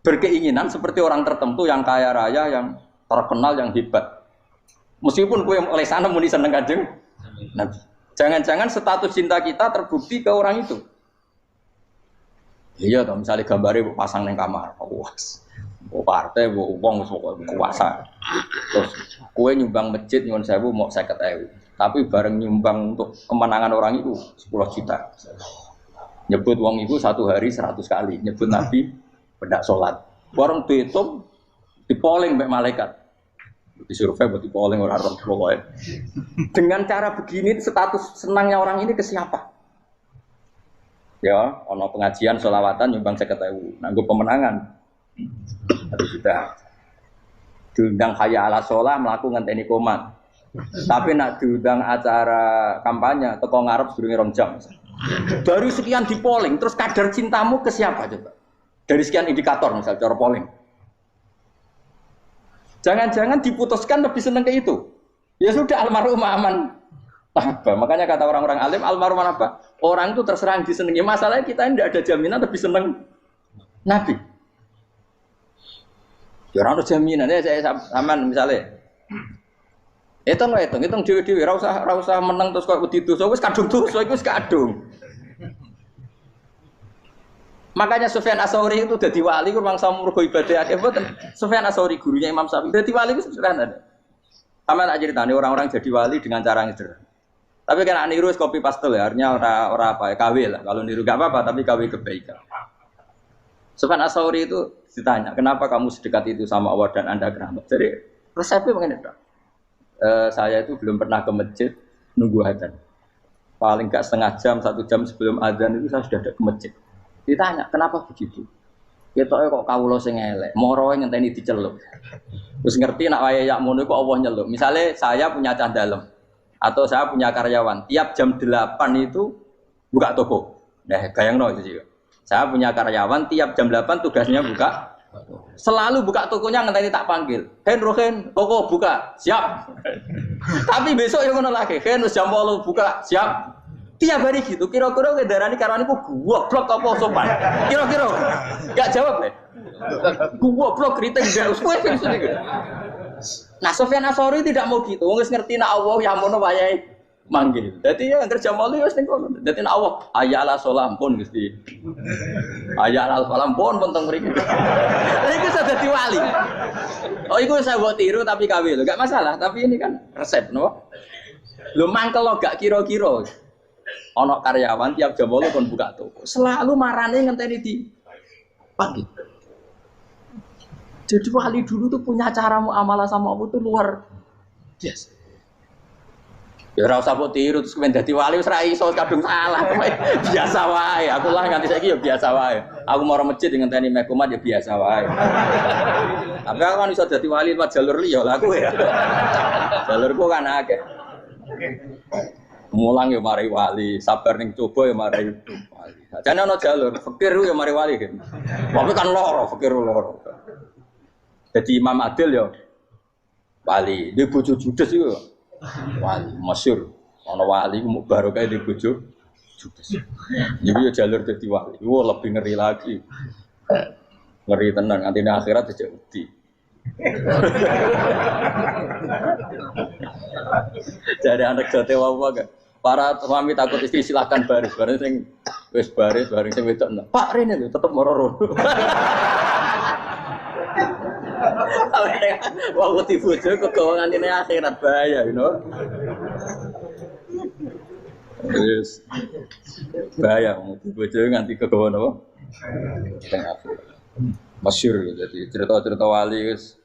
berkeinginan seperti orang tertentu yang kaya raya, yang terkenal, yang hebat. Meskipun kowe oleh sana muni seneng Kanjeng Nabi. Jangan-jangan status cinta kita terbukti ke orang itu. Iya toh, misalnya gambarnya pasang neng kamar, puas. Partai, uang, kuasa. Terus, kue nyumbang masjid nyuwun sewu mau 50.000. Tapi bareng nyumbang untuk kemenangan orang itu 10 juta. Nyebut uang itu satu hari 100 kali. Nyebut Nabi bedak sholat. Warung dihitung, dipoling mbek malaikat. Disurvei buat dipoling orang-orang pokoknya. Dengan cara begini status senangnya orang ini ke siapa? Ya, ono pengajian sholawatan nyumbang 50.000. Nanggo pemenangan. Tapi sudah diundang hayya ala sholah melakukan ngenteni komat. Tapi nak diundang acara kampanye teko ngarep sedurunge 2 jam. Dari sekian di polling, terus kadar cintamu ke siapa coba? Dari sekian indikator misal cara polling. Jangan-jangan diputuskan lebih seneng ke itu. Ya sudah almarhum aman. Apa? Makanya kata orang-orang alim almarhum apa? Orang itu terserah disenangi. Masalahnya kita tidak ada jaminan lebih seneng Nabi. Ya orang ada jaminan ya saya aman misalnya. Hitung dewi-dewi. Rasa menang terus kau begitu. So wis kadung wis kadung. Makanya Sufyan Ats-Tsauri itu jadi wali kurang sama mergo ibadah akeh mboten. Sufyan Ats-Tsauri gurunya Imam Syafi'i. Jadi wali itu sederhana. Sama tak ceritane orang-orang jadi wali dengan cara yang sederhana. Tapi kan niru copy paste ya, artinya ora apa ya, KW lah. Kalau niru gak apa-apa, tapi KW kebaikan. Sufyan Ats-Tsauri itu ditanya, kenapa kamu sedekat itu sama Allah dan Anda keramat? Jadi resepnya begini, saya itu belum pernah ke masjid nunggu adzan. Paling gak setengah jam, 1 jam sebelum adzan itu saya sudah ada ke masjid. Ditanya, kenapa begitu? Ketoke kok kawula sing elek, moro ngenteni dicelup. Terus ngerti nak wayahe yak ngono kok Allah nyelup. Misale saya punya cah dalem atau saya punya karyawan, tiap jam 8 itu buka toko. Nah, bayangno itu sih. Saya punya karyawan tiap jam 8 tugasnya buka. Selalu buka tokonya ngenteni tak panggil. Rohen, toko buka, siap. Tapi besok yang ngono lagi, wis jam 8 buka, siap. Tiap hari gitu, kira-kira kendaraan karwaniku goblok apa sopan? Kira-kira enggak jawab deh. Goblok kritik enggak usah gitu. Nah, Sufyan Ats-Tsauri tidak mau gitu. Wong wis ngerti nek Allah ya mono wayahe manggil. Dadi ya kerja malu wis ning kono. Dadi nek Allah ayala salam pun Gusti. Ayala salam pun teng mriki. Iku sudah dadi wali. Oh iku saya buat tiru tapi kawe lho, gak masalah. Tapi ini kan resep, no. Lho mangkel lo gak kira-kira. Ana karyawan tiap jam 8 kon buka toko. Selalu marane ngenteni di pagi. Jadi wali dulu tuh punya cara muamalah sama Allah tuh luar biasa. Ya ora usah tiru terus kemen dadi wali wis ra iso kadung salah. Biasa wae. Aku lah nganti saiki ya biasa wae. Aku mau masjid ngenteni mek kumat ya biasa wae. Tapi aku kan iso dadi wali lewat jalur liya lah aku ya. Jalurku kan akeh. Mulang ya mari wali, sabar ning coba ya mari wali. Jane ana jalur fikir ya mari wali kan. Tapi kan loro, fikir loro. Jadi Imam Adil ya wali, dia bojo judes itu wali, masyhur. Ana wali barokah di bojo judes. Jadi ya jalur dadi wali. Wah lebih ngeri lagi. Ngeri tenan nganti akhirat aja wedi. Jadi anak jote wae gak. Para suami takut istri silakan baris, bareng sing wis baris, bareng sing wedok. Pak rene lho tetep moro-moro. Wah, di bojo kegawangan ini akhirat bahaya, you know. Terus bahaya, di bojo nganti kegawangan apa? Tengah akhirat. Masyhur, jadi cerita-cerita wali guys.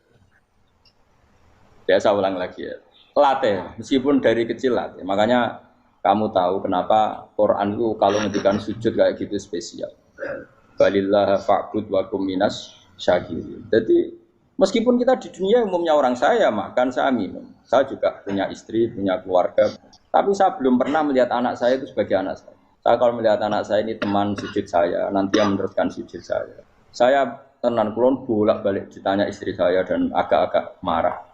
Biasa ulang lagi ya. Latih, meskipun dari kecil latih. Makanya kamu tahu kenapa Quran itu kalau ngendikan sujud kayak gitu spesial. Balillah fa'bud wa kum minas syakirin. Jadi meskipun kita di dunia umumnya orang saya makan, saya minum. Saya juga punya istri, punya keluarga. Tapi saya belum pernah melihat anak saya itu sebagai anak saya. Saya kalau melihat anak saya ini teman sujud saya, nanti yang meneruskan sujud saya. Saya tenan kulon bolak-balik ditanya istri saya dan agak-agak marah.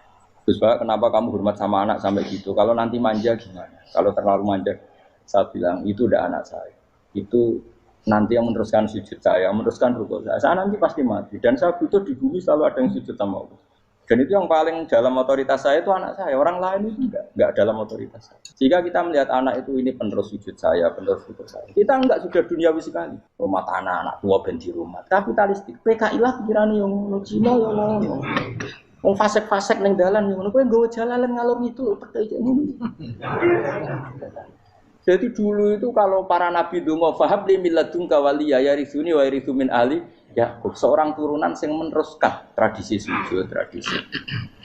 Gus Pak, kenapa kamu hormat sama anak sampai gitu? Kalau nanti manja gimana? Kalau terlalu manja, saya bilang itu udah anak saya. Itu nanti yang meneruskan sujud saya, meneruskan rukuk saya. Saya nanti pasti mati. Dan saya butuh di bumi selalu ada yang sujud sama Allah. Dan itu yang paling dalam otoritas saya itu anak saya. Orang lain itu enggak dalam otoritas saya. Jika kita melihat anak itu ini penerus sujud saya, penerus rukuk saya. Kita enggak sudah duniawi sekali. Rumah tanah, anak tua ben di rumah. Kapitalistik. PKI lah pikirannya yang Cina yang wong fasek-fasek ning dalan ngono kowe nggawa jalalan ngalor itu percaya ngono. Jadi dulu itu kalau para nabi donga fahab li milladunka waliya yarisuni wa yarithu min ahli Yakub, seorang turunan yang meneruskan tradisi sujud, tradisi.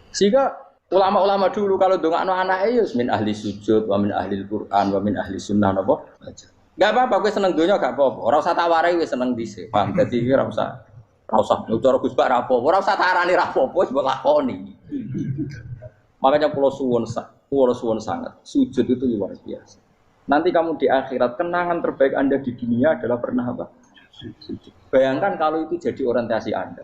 Sehingga ulama-ulama dulu kalau dongakno anake ya min ahli sujud wa min ahli Al-Qur'an wa min ahli sunnah napa. Enggak apa-apa kowe seneng donya gak apa-apa. Ora usah tak warai wis seneng dhisik. Paham dadi ora usah cara Gus Bak rapo, ora usah tarani rapo, wis mbok lakoni. Makanya pulau suwun sangat, sujud itu luar biasa. Nanti kamu di akhirat, kenangan terbaik Anda di dunia adalah pernah apa? Sujud. Bayangkan kalau itu jadi orientasi Anda.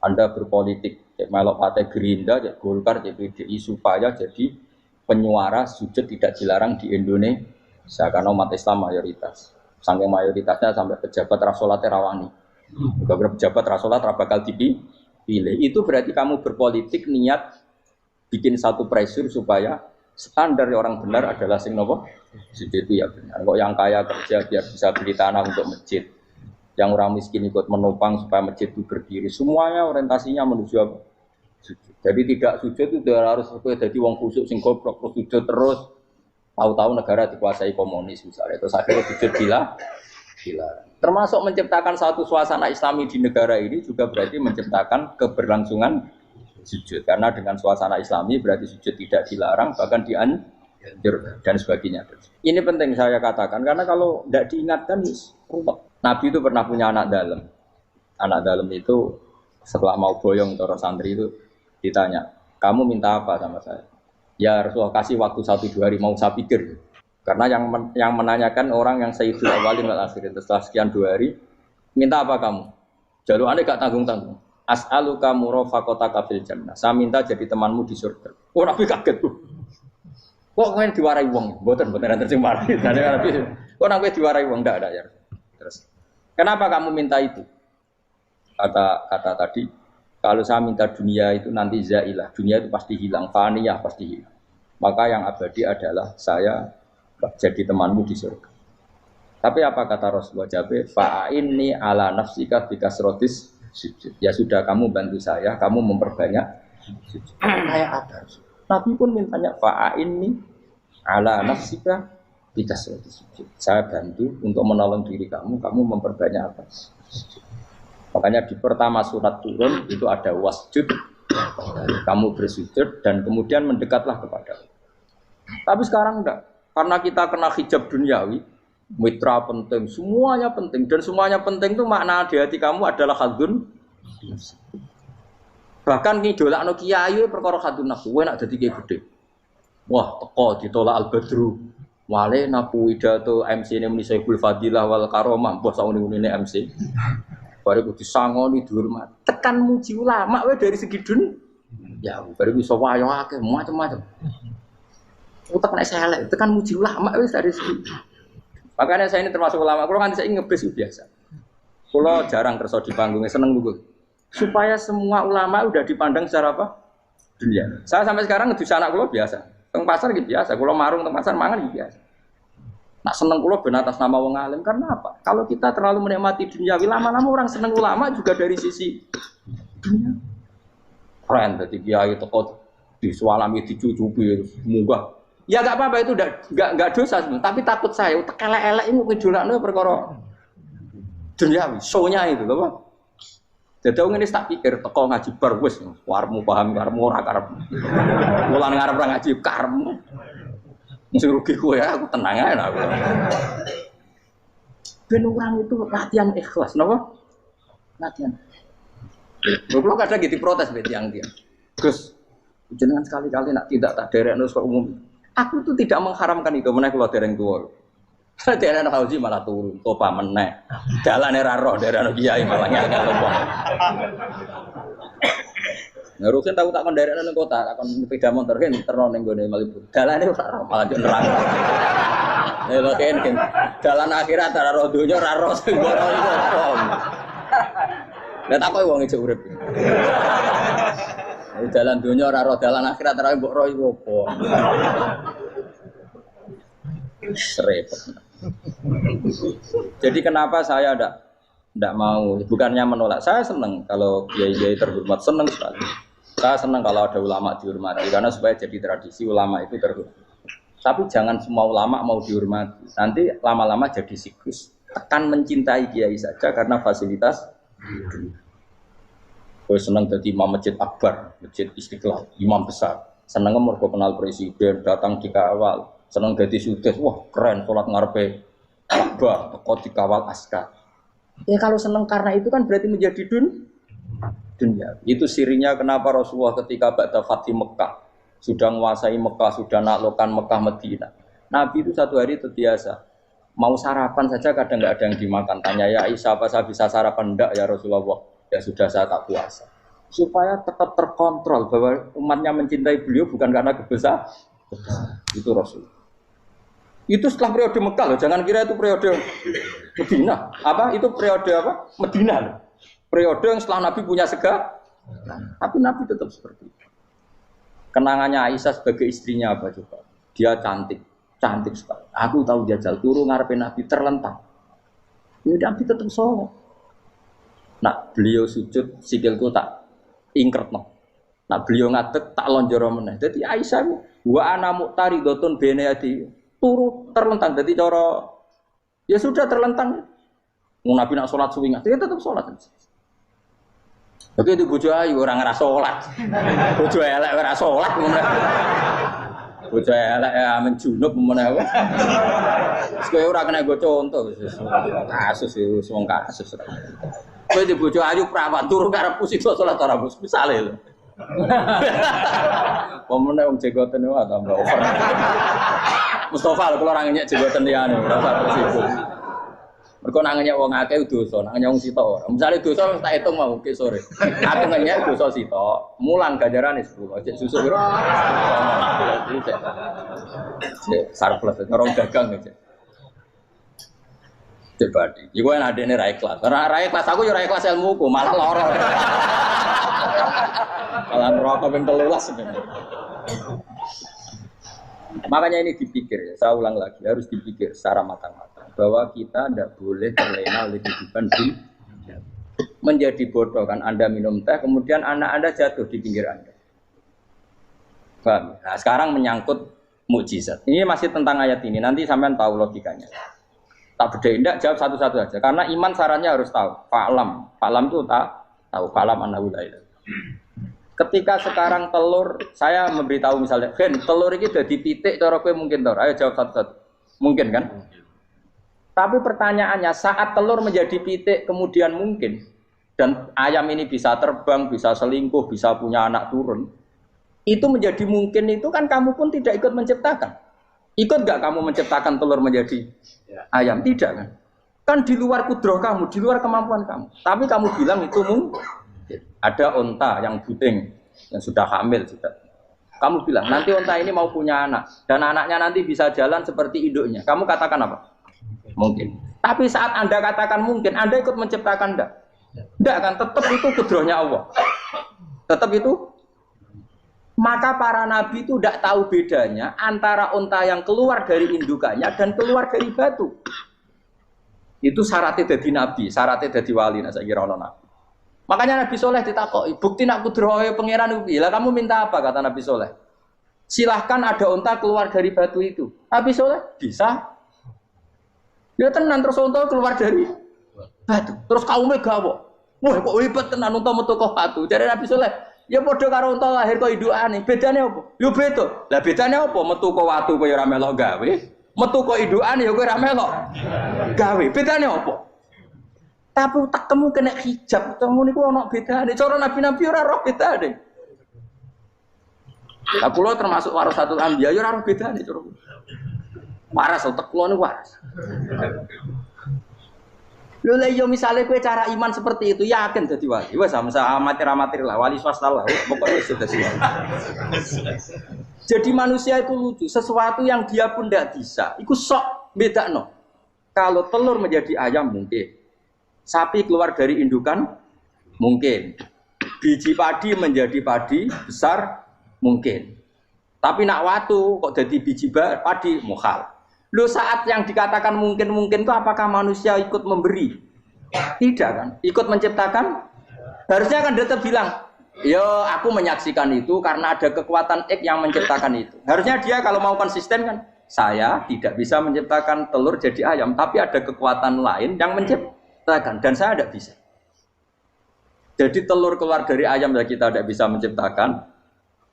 Anda berpolitik, cek melok partai Gerindra, cek Golkar, cek PDI supaya jadi penyuara sujud tidak dilarang di Indonesia karena umat Islam mayoritas. Saking mayoritasnya sampai pejabat rasolat rawani. Beberapa pejabat rasolat bakal dipilih. Itu berarti kamu berpolitik niat bikin satu pressure supaya standar orang benar adalah sing nopo sujud itu ya benar. Kok yang kaya kerja biar bisa beli tanah untuk masjid, yang orang miskin ikut menopang supaya masjid itu berdiri. Semuanya orientasinya menuju apa? Sujud. Jadi tidak sujud itu harus jadi wong khusyuk sing goblok sujud terus. Tahu-tahu negara dikuasai komunis misalnya. Terus akhirnya sujud gila. Termasuk menciptakan satu suasana Islami di negara ini juga berarti menciptakan keberlangsungan sujud. Karena dengan suasana Islami berarti sujud tidak dilarang, bahkan dianjurkan dan sebagainya. Ini penting saya katakan karena kalau tidak diingatkan, ruwet. Nabi itu pernah punya anak dalam. Anak dalam itu setelah mau boyong toro santri itu ditanya, kamu minta apa sama saya? Ya Rasulullah kasih waktu 1-2 hari mau saya pikir. Karena yang menanyakan orang yang sayyidul awalin wal akhirin setelah sekian 2 hari, minta apa kamu? Jaluannya gak tanggung-tanggung. As'aluka murafaqataka fil jannah. Saya minta jadi temanmu di surga. Oh Nabi kaget tuh. Kok kalian diwarai wong? Mboten terjemah mari. Kok Nabi diwarai wong ndak ada ya. Terus kenapa kamu minta itu? Kata tadi, kalau saya minta dunia itu nanti zailah. Dunia itu pasti hilang, faniyah pasti hilang. Maka yang abadi adalah saya jadi temanmu di surga. Tapi apa kata Rasulullah Jabe? Fa'inni ala nafsika bikasrotis sujud. Ya sudah kamu bantu saya, kamu memperbanyak sujud. Kayak apa? Nabi pun mintanya fa'inni ala nafsika bikasrotis sujud. Saya bantu untuk menolong diri kamu, kamu memperbanyak apa? Sujud. Makanya di pertama surat turun itu ada wasjud, kamu bersujud dan kemudian mendekatlah kepada Allah. Tapi sekarang enggak, karena kita kena hijab duniawi, mitra penting, semuanya penting dan semuanya penting itu makna di hati kamu adalah hadun. Bahkan ngidolakno kiai perkara hadun nafsu, kowe nak dadi kiai gede. Wah, teko ditolak al-badru. Wale napu pidato MC ne muni Saiful Fadilah wal Karomah, mbah sauni-unine MC. Baru disangoni dihormat. Tekan muji ulama wae dari segi ya, baru bisa wayo akeh macam-macam. Utak nek elek, tekan muji ulama wis dari segi. Makanya saya ini termasuk ulama, kalau kan saya ngebes biasa. Kalau jarang kerso di panggungnya, seneng dulu. Supaya semua ulama udah dipandang secara apa? Dunia. Saya sampai sekarang ngedus anak kalau biasa. Teng pasar gitu biasa, kalau marung teng pasar mangan gitu biasa. Nak seneng kalau ben atas nama wong alim, karena apa? Kalau kita terlalu menikmati dunia, lama-lama orang seneng ulama juga dari sisi dunia. Keren, jadi kiai teko disualami dicucupi, munggah. Ya enggak apa-apa itu enggak dosa sebenarnya, tapi takut saya elek-elek ini ngidolakno perkara duniawi, show-nya itu lho, Pak. Jadi wong ini tak pikir teko ngaji bar wis warmu paham karemu ora karep. Mulan ngarep ora ngaji karemu. Mesti rugi kowe ya, aku tenang ae aku. Ben orang itu latihan ikhlas, napa? Latihan. Lho kula kadang gitu protes mbek tiyang-tiyang. Gus, jenengan sekali-kali nak tidak tak derekno kok umum. Aku itu tidak mengharamkan itu, menaik keluar dereng tua. Dereng Fauzi malah turun, topa menaik. Jalan era roh, dereng kiai malah nyala lupa. Ngerusin tahu tak konderek nang kota, tak kon sepeda motor kan terno ning gone Malibu. Dalane ora roh, malah yo nerang. Lha kan jalan akhirat ora roh donya ora roh sing ora iku. Lah tak koyo wong ijo urip. Jalan dunia ora roh, jalan akhirat ora mbok roh iku apa. Repot. Jadi kenapa saya ndak mau, bukannya menolak. Saya senang kalau kiai-kiai terhormat, senang sekali. Saya senang kalau ada ulama dihormati karena supaya jadi tradisi ulama itu terhormat. Tapi jangan semua ulama mau dihormati. Nanti lama-lama jadi siklus. Tekan mencintai kiai saja karena fasilitas. Gue senang jadi imam masjid akbar, masjid Istiqlal, imam besar. Senang mergo kenal presiden, datang dikawal. Senang jadi sudes, wah keren, sholat ngarepe akbar, teko dikawal askar. Ya kalau senang karena itu kan berarti menjadi dunia. Itu sirinya kenapa Rasulullah ketika ba'da Fathi Mekah sudah menguasai Mekah, sudah naklukkan Mekah Madinah. Nabi itu satu hari terbiasa. Mau sarapan saja kadang nggak ada yang dimakan. Tanya ya Aisyah, apa saya bisa sarapan? Enggak ya Rasulullah. Ya sudah saya tak puasa. Supaya tetap terkontrol bahwa umatnya mencintai beliau bukan karena kebesaran. Itu Rasul. Itu setelah periode Mekah loh. Jangan kira itu periode Medina. Apa? Itu periode apa? Medina loh. Periode yang setelah Nabi punya segala. Tapi Nabi tetap seperti itu. Kenangannya Aisyah sebagai istrinya apa coba? Dia cantik. Cantik sekali. Aku tahu jajal turu ngarepin Nabi terlentang. Ya Nabi tetap sholat. Nak beliau sujud sikilku tak ingkretno. Nak beliau ngadeg tak lonjoro meneh. Dadi Aisyah wa ana muqtaridotun benayati turu terlentang. Dadi cara ya sudah terlentang. Mun Nabi nak salat suwi dia tetap salat. Tapi itu bojo ayu ora ngerasa salat. Bojo elek ora salat meneh. Bojo elek amen junub meneh. Wis kowe ora kena go contoh wis kasus wis wong kasus. Kowe di bojo ayu prawan turu karepku sida salat ora bos misale lho. Pemene wong jegoten wae tambah over. Mustofa lho kula ora ngenyek jegoten liyane ora usah sibuk. Mergo nak ngenyek wong akeh dosa, nak ngenyek wong sitok ora. Misale dosa tak hitung mau ke sore. Aku ngenyek dosa sitok, mulang ganjarane 10. Cek susu piro? Cek surplus orang dagang cek. Dibadi. Iku enak adene ra ikhlas. Ra ikhlas aku yo ra ikhlas ilmuku, malah lara. Malah neraka ping 13 sebenarnya. Makanya ini dipikir, ya, saya ulang lagi, harus dipikir secara matang-matang bahwa kita tidak boleh terlena oleh kehidupan dunia. Menjadi bodoh kan Anda minum teh, kemudian anak Anda jatuh di pinggir Anda. Paham? Nah, sekarang menyangkut mukjizat. Ini masih tentang ayat ini, nanti sampean tahu logikanya. Tak beda, tidak jawab satu-satu aja, karena iman sarannya harus tahu. Fa'lam itu tak tahu, fa'lam annahu la ilaha. Ketika sekarang telur, saya memberitahu misalnya, Gen, telur ini udah dipitik, cara kowe mungkin tahu. Ayo jawab satu-satu. Mungkin kan? Tapi pertanyaannya, saat telur menjadi pitik kemudian mungkin, dan ayam ini bisa terbang, bisa selingkuh, bisa punya anak turun, itu menjadi mungkin itu kan kamu pun tidak ikut menciptakan. Ikut gak kamu menciptakan telur menjadi ayam? Tidak kan? Kan di luar kudroh kamu, di luar kemampuan kamu. Tapi kamu bilang itu mungkin. Ada onta yang buting, yang sudah hamil sudah. Kamu bilang nanti onta ini mau punya anak dan anaknya nanti bisa jalan seperti induknya. Kamu katakan apa? Mungkin. Tapi saat Anda katakan mungkin, Anda ikut menciptakan enggak? Enggak kan? Tetap itu kudrohnya Allah. Tetap itu. Maka para nabi itu tidak tahu bedanya antara onta yang keluar dari indukannya dan keluar dari batu. Itu syaratnya jadi nabi, syaratnya jadi wali. Nah, saya kira ono nabi. Makanya Nabi Soleh ditakoki, bukti nak kudrohe pangeran itu. Lah kamu minta apa kata Nabi Soleh? Silahkan ada unta keluar dari batu itu. Nabi Soleh bisa. Dia tenan terus unta keluar dari batu. Terus kaumnya gawok. Wah kok hebat tenan unta metu kok batu. Jadi Nabi Soleh, ya padha karo unta lahir kok indukane. Bedane apa? Yo beda. Lah bedane apa? Metu kok watu kok ya ora melok gawe. Metu kok indukane ya kowe ora melok gawe. Bedane apa? Tapi utakmu kena hijab, kamu niku ana bedane. Cara nabi-nabi ora roh bedane. Lah kula termasuk warasatul anbiya ya ora roh bedane cara. Waras utek kula niku waras. Lho lha yo misale kowe cara iman seperti itu yakin dadi wali. Wes amatir-amatir lah wali swasta lah. Pokoke wis dadi wali. Jadi manusia itu lucu, sesuatu yang dia pun tidak bisa. Iku sok bedakno. Kalau telur menjadi ayam mungkin. Sapi keluar dari indukan mungkin. Biji padi menjadi padi besar mungkin. Tapi nak watu kok jadi biji padi mukhal. Lu saat yang dikatakan mungkin-mungkin itu apakah manusia ikut memberi? Tidak kan? Ikut menciptakan? Harusnya kan dia bilang, yo aku menyaksikan itu karena ada kekuatan X yang menciptakan itu. Harusnya dia kalau mau konsisten kan, saya tidak bisa menciptakan telur jadi ayam, tapi ada kekuatan lain yang menciptakan. Dan saya tidak bisa. Jadi telur keluar dari ayam ya kita tidak bisa menciptakan.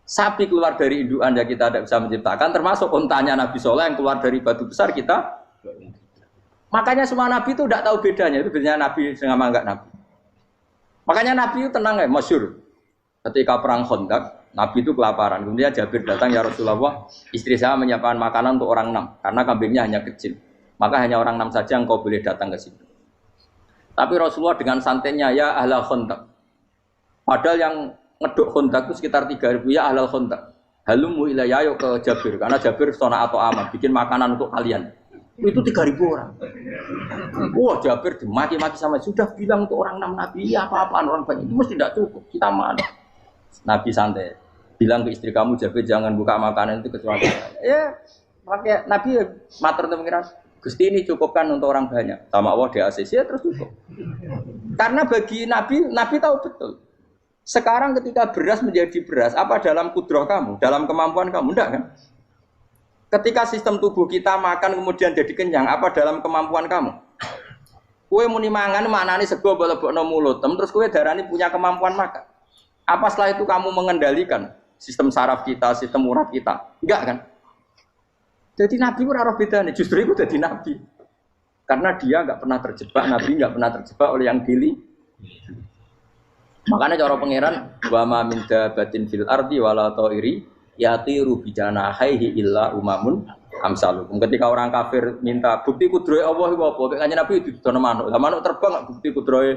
Sapi keluar dari indukan ya kita tidak bisa menciptakan. Termasuk untanya Nabi Soleh yang keluar dari batu besar kita. Makanya semua Nabi itu tidak tahu bedanya. Itu bedanya Nabi dengan enggak Nabi. Makanya Nabi itu tenang ya, masyhur. Ketika perang Khandaq, Nabi itu kelaparan. Kemudian Jabir datang, ya Rasulullah, istri saya menyiapkan makanan untuk orang 6. Karena kambingnya hanya kecil. Maka hanya orang 6 saja yang kau boleh datang ke situ. Tapi Rasulullah dengan santainya, ya ahlal Khandaq. Padahal yang ngeduk Khandaq itu sekitar 3.000, ya ahlal Khandaq. Halumu ilayya yuk ke Jabir. Karena Jabir sona atau aman, bikin makanan untuk kalian. Itu 3.000 orang. Wah Jabir dimaki-maki sama, sudah bilang untuk orang 6 Nabi, ya apa-apaan orang banyak. Itu mesti tidak cukup, kita mana. Nabi santai. Bilang ke istri kamu, Jabir jangan buka makanan itu kecuali. Ya, makanya Nabi matur untuk pengiran. Gusti ini cukupkan untuk orang banyak. Sama Allah di ACC ya terus cukup. Karena bagi Nabi, Nabi tahu betul. Sekarang ketika beras menjadi beras, apa dalam kudroh kamu, dalam kemampuan kamu? Enggak kan? Ketika sistem tubuh kita makan kemudian jadi kenyang, apa dalam kemampuan kamu? Kue muni mangan maknane sego bolebokno mulut, terus kue darani punya kemampuan makan. Apa setelah itu kamu mengendalikan sistem saraf kita, sistem urat kita? Enggak kan? Jadi Nabi itu ora bedane, justru itu jadi Nabi. Karena dia enggak pernah terjebak, Nabi enggak pernah terjebak oleh yang pilih. Makanya cara pangeran wa ma min dabatin fil ardi wala ta'iri yatiru bijanahihi illa umamun amsalukum. Ketika orang kafir minta bukti kudrohe Allah iku apa? Kanjeng Nabi didono manuk. Lah manuk terbang bukti kudrohe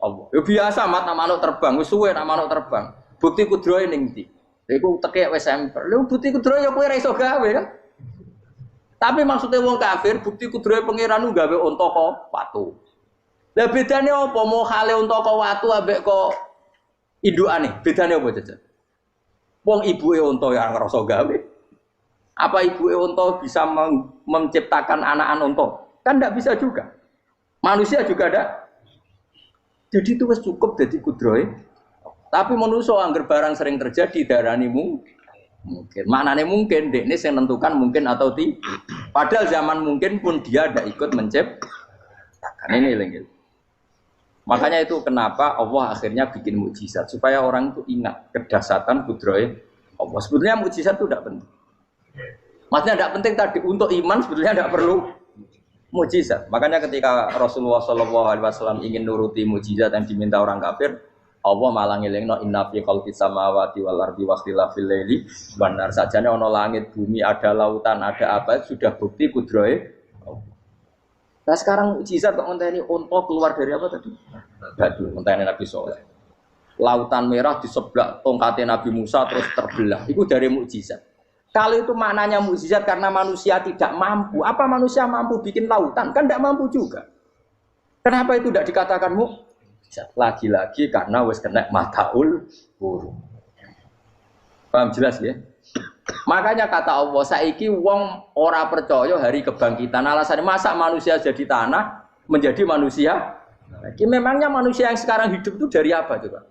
Allah. Ya biasa mat manuk terbang, wis suwe nak manuk terbang. Bukti kudrohe ning ndi? Iku tekek wis emper. Lha bukti kudrohe ya kowe ora iso gawe kan? Tapi maksudnya wong kafir bukti kudrohe pangeran ku gawe unta kok watu. Lah bedane apa? Mau hale unta kok watu ambek kok indukane? Bedane apa jajan? Wong ibuke unta ya ngrasa gawe. Apa ibu onto bisa menciptakan anak onto? Kan tidak bisa juga. Manusia juga ada. Jadi itu wis cukup jadi kudroy. Tapi manusia angger barang sering terjadi darani mungkin. Maknanya mungkin dekne yang menentukan mungkin atau tidak. Padahal zaman mungkin pun dia tidak ikut menciptakan ini lagi. Makanya itu kenapa Allah akhirnya bikin mukjizat supaya orang itu ingat kedahsyatan kudroy Allah. Sebetulnya mukjizat itu tidak penting. Maksudnya tidak penting tadi untuk iman sebetulnya tidak perlu mukjizat. Makanya ketika Rasulullah SAW ingin nuruti mukjizat yang diminta orang kafir, Allah malah ngelingno inna fi khalqis samawati wal ardi wa ikhtilafil laili wan nar. Sajane ana langit, bumi, ada lautan, ada apa sudah bukti kudrohe. Nah sekarang mukjizat kok ngenteni unta keluar dari apa tadi? Batu, ngenteni Nabi Saleh. Lautan merah di sebelah tongkatnya Nabi Musa terus terbelah. Itu dari mukjizat. Kalau itu maknanya mukjizat karena manusia tidak mampu. Apa manusia mampu bikin lautan? Kan tidak mampu juga. Kenapa itu tidak dikatakan mukjizat? Lagi-lagi karena wis kena mataul burung. Paham jelas ya? Makanya kata Allah, saiki wong ora percaya hari kebangkitan. Alasannya masa manusia jadi tanah menjadi manusia? Memangnya manusia yang sekarang hidup itu dari apa coba?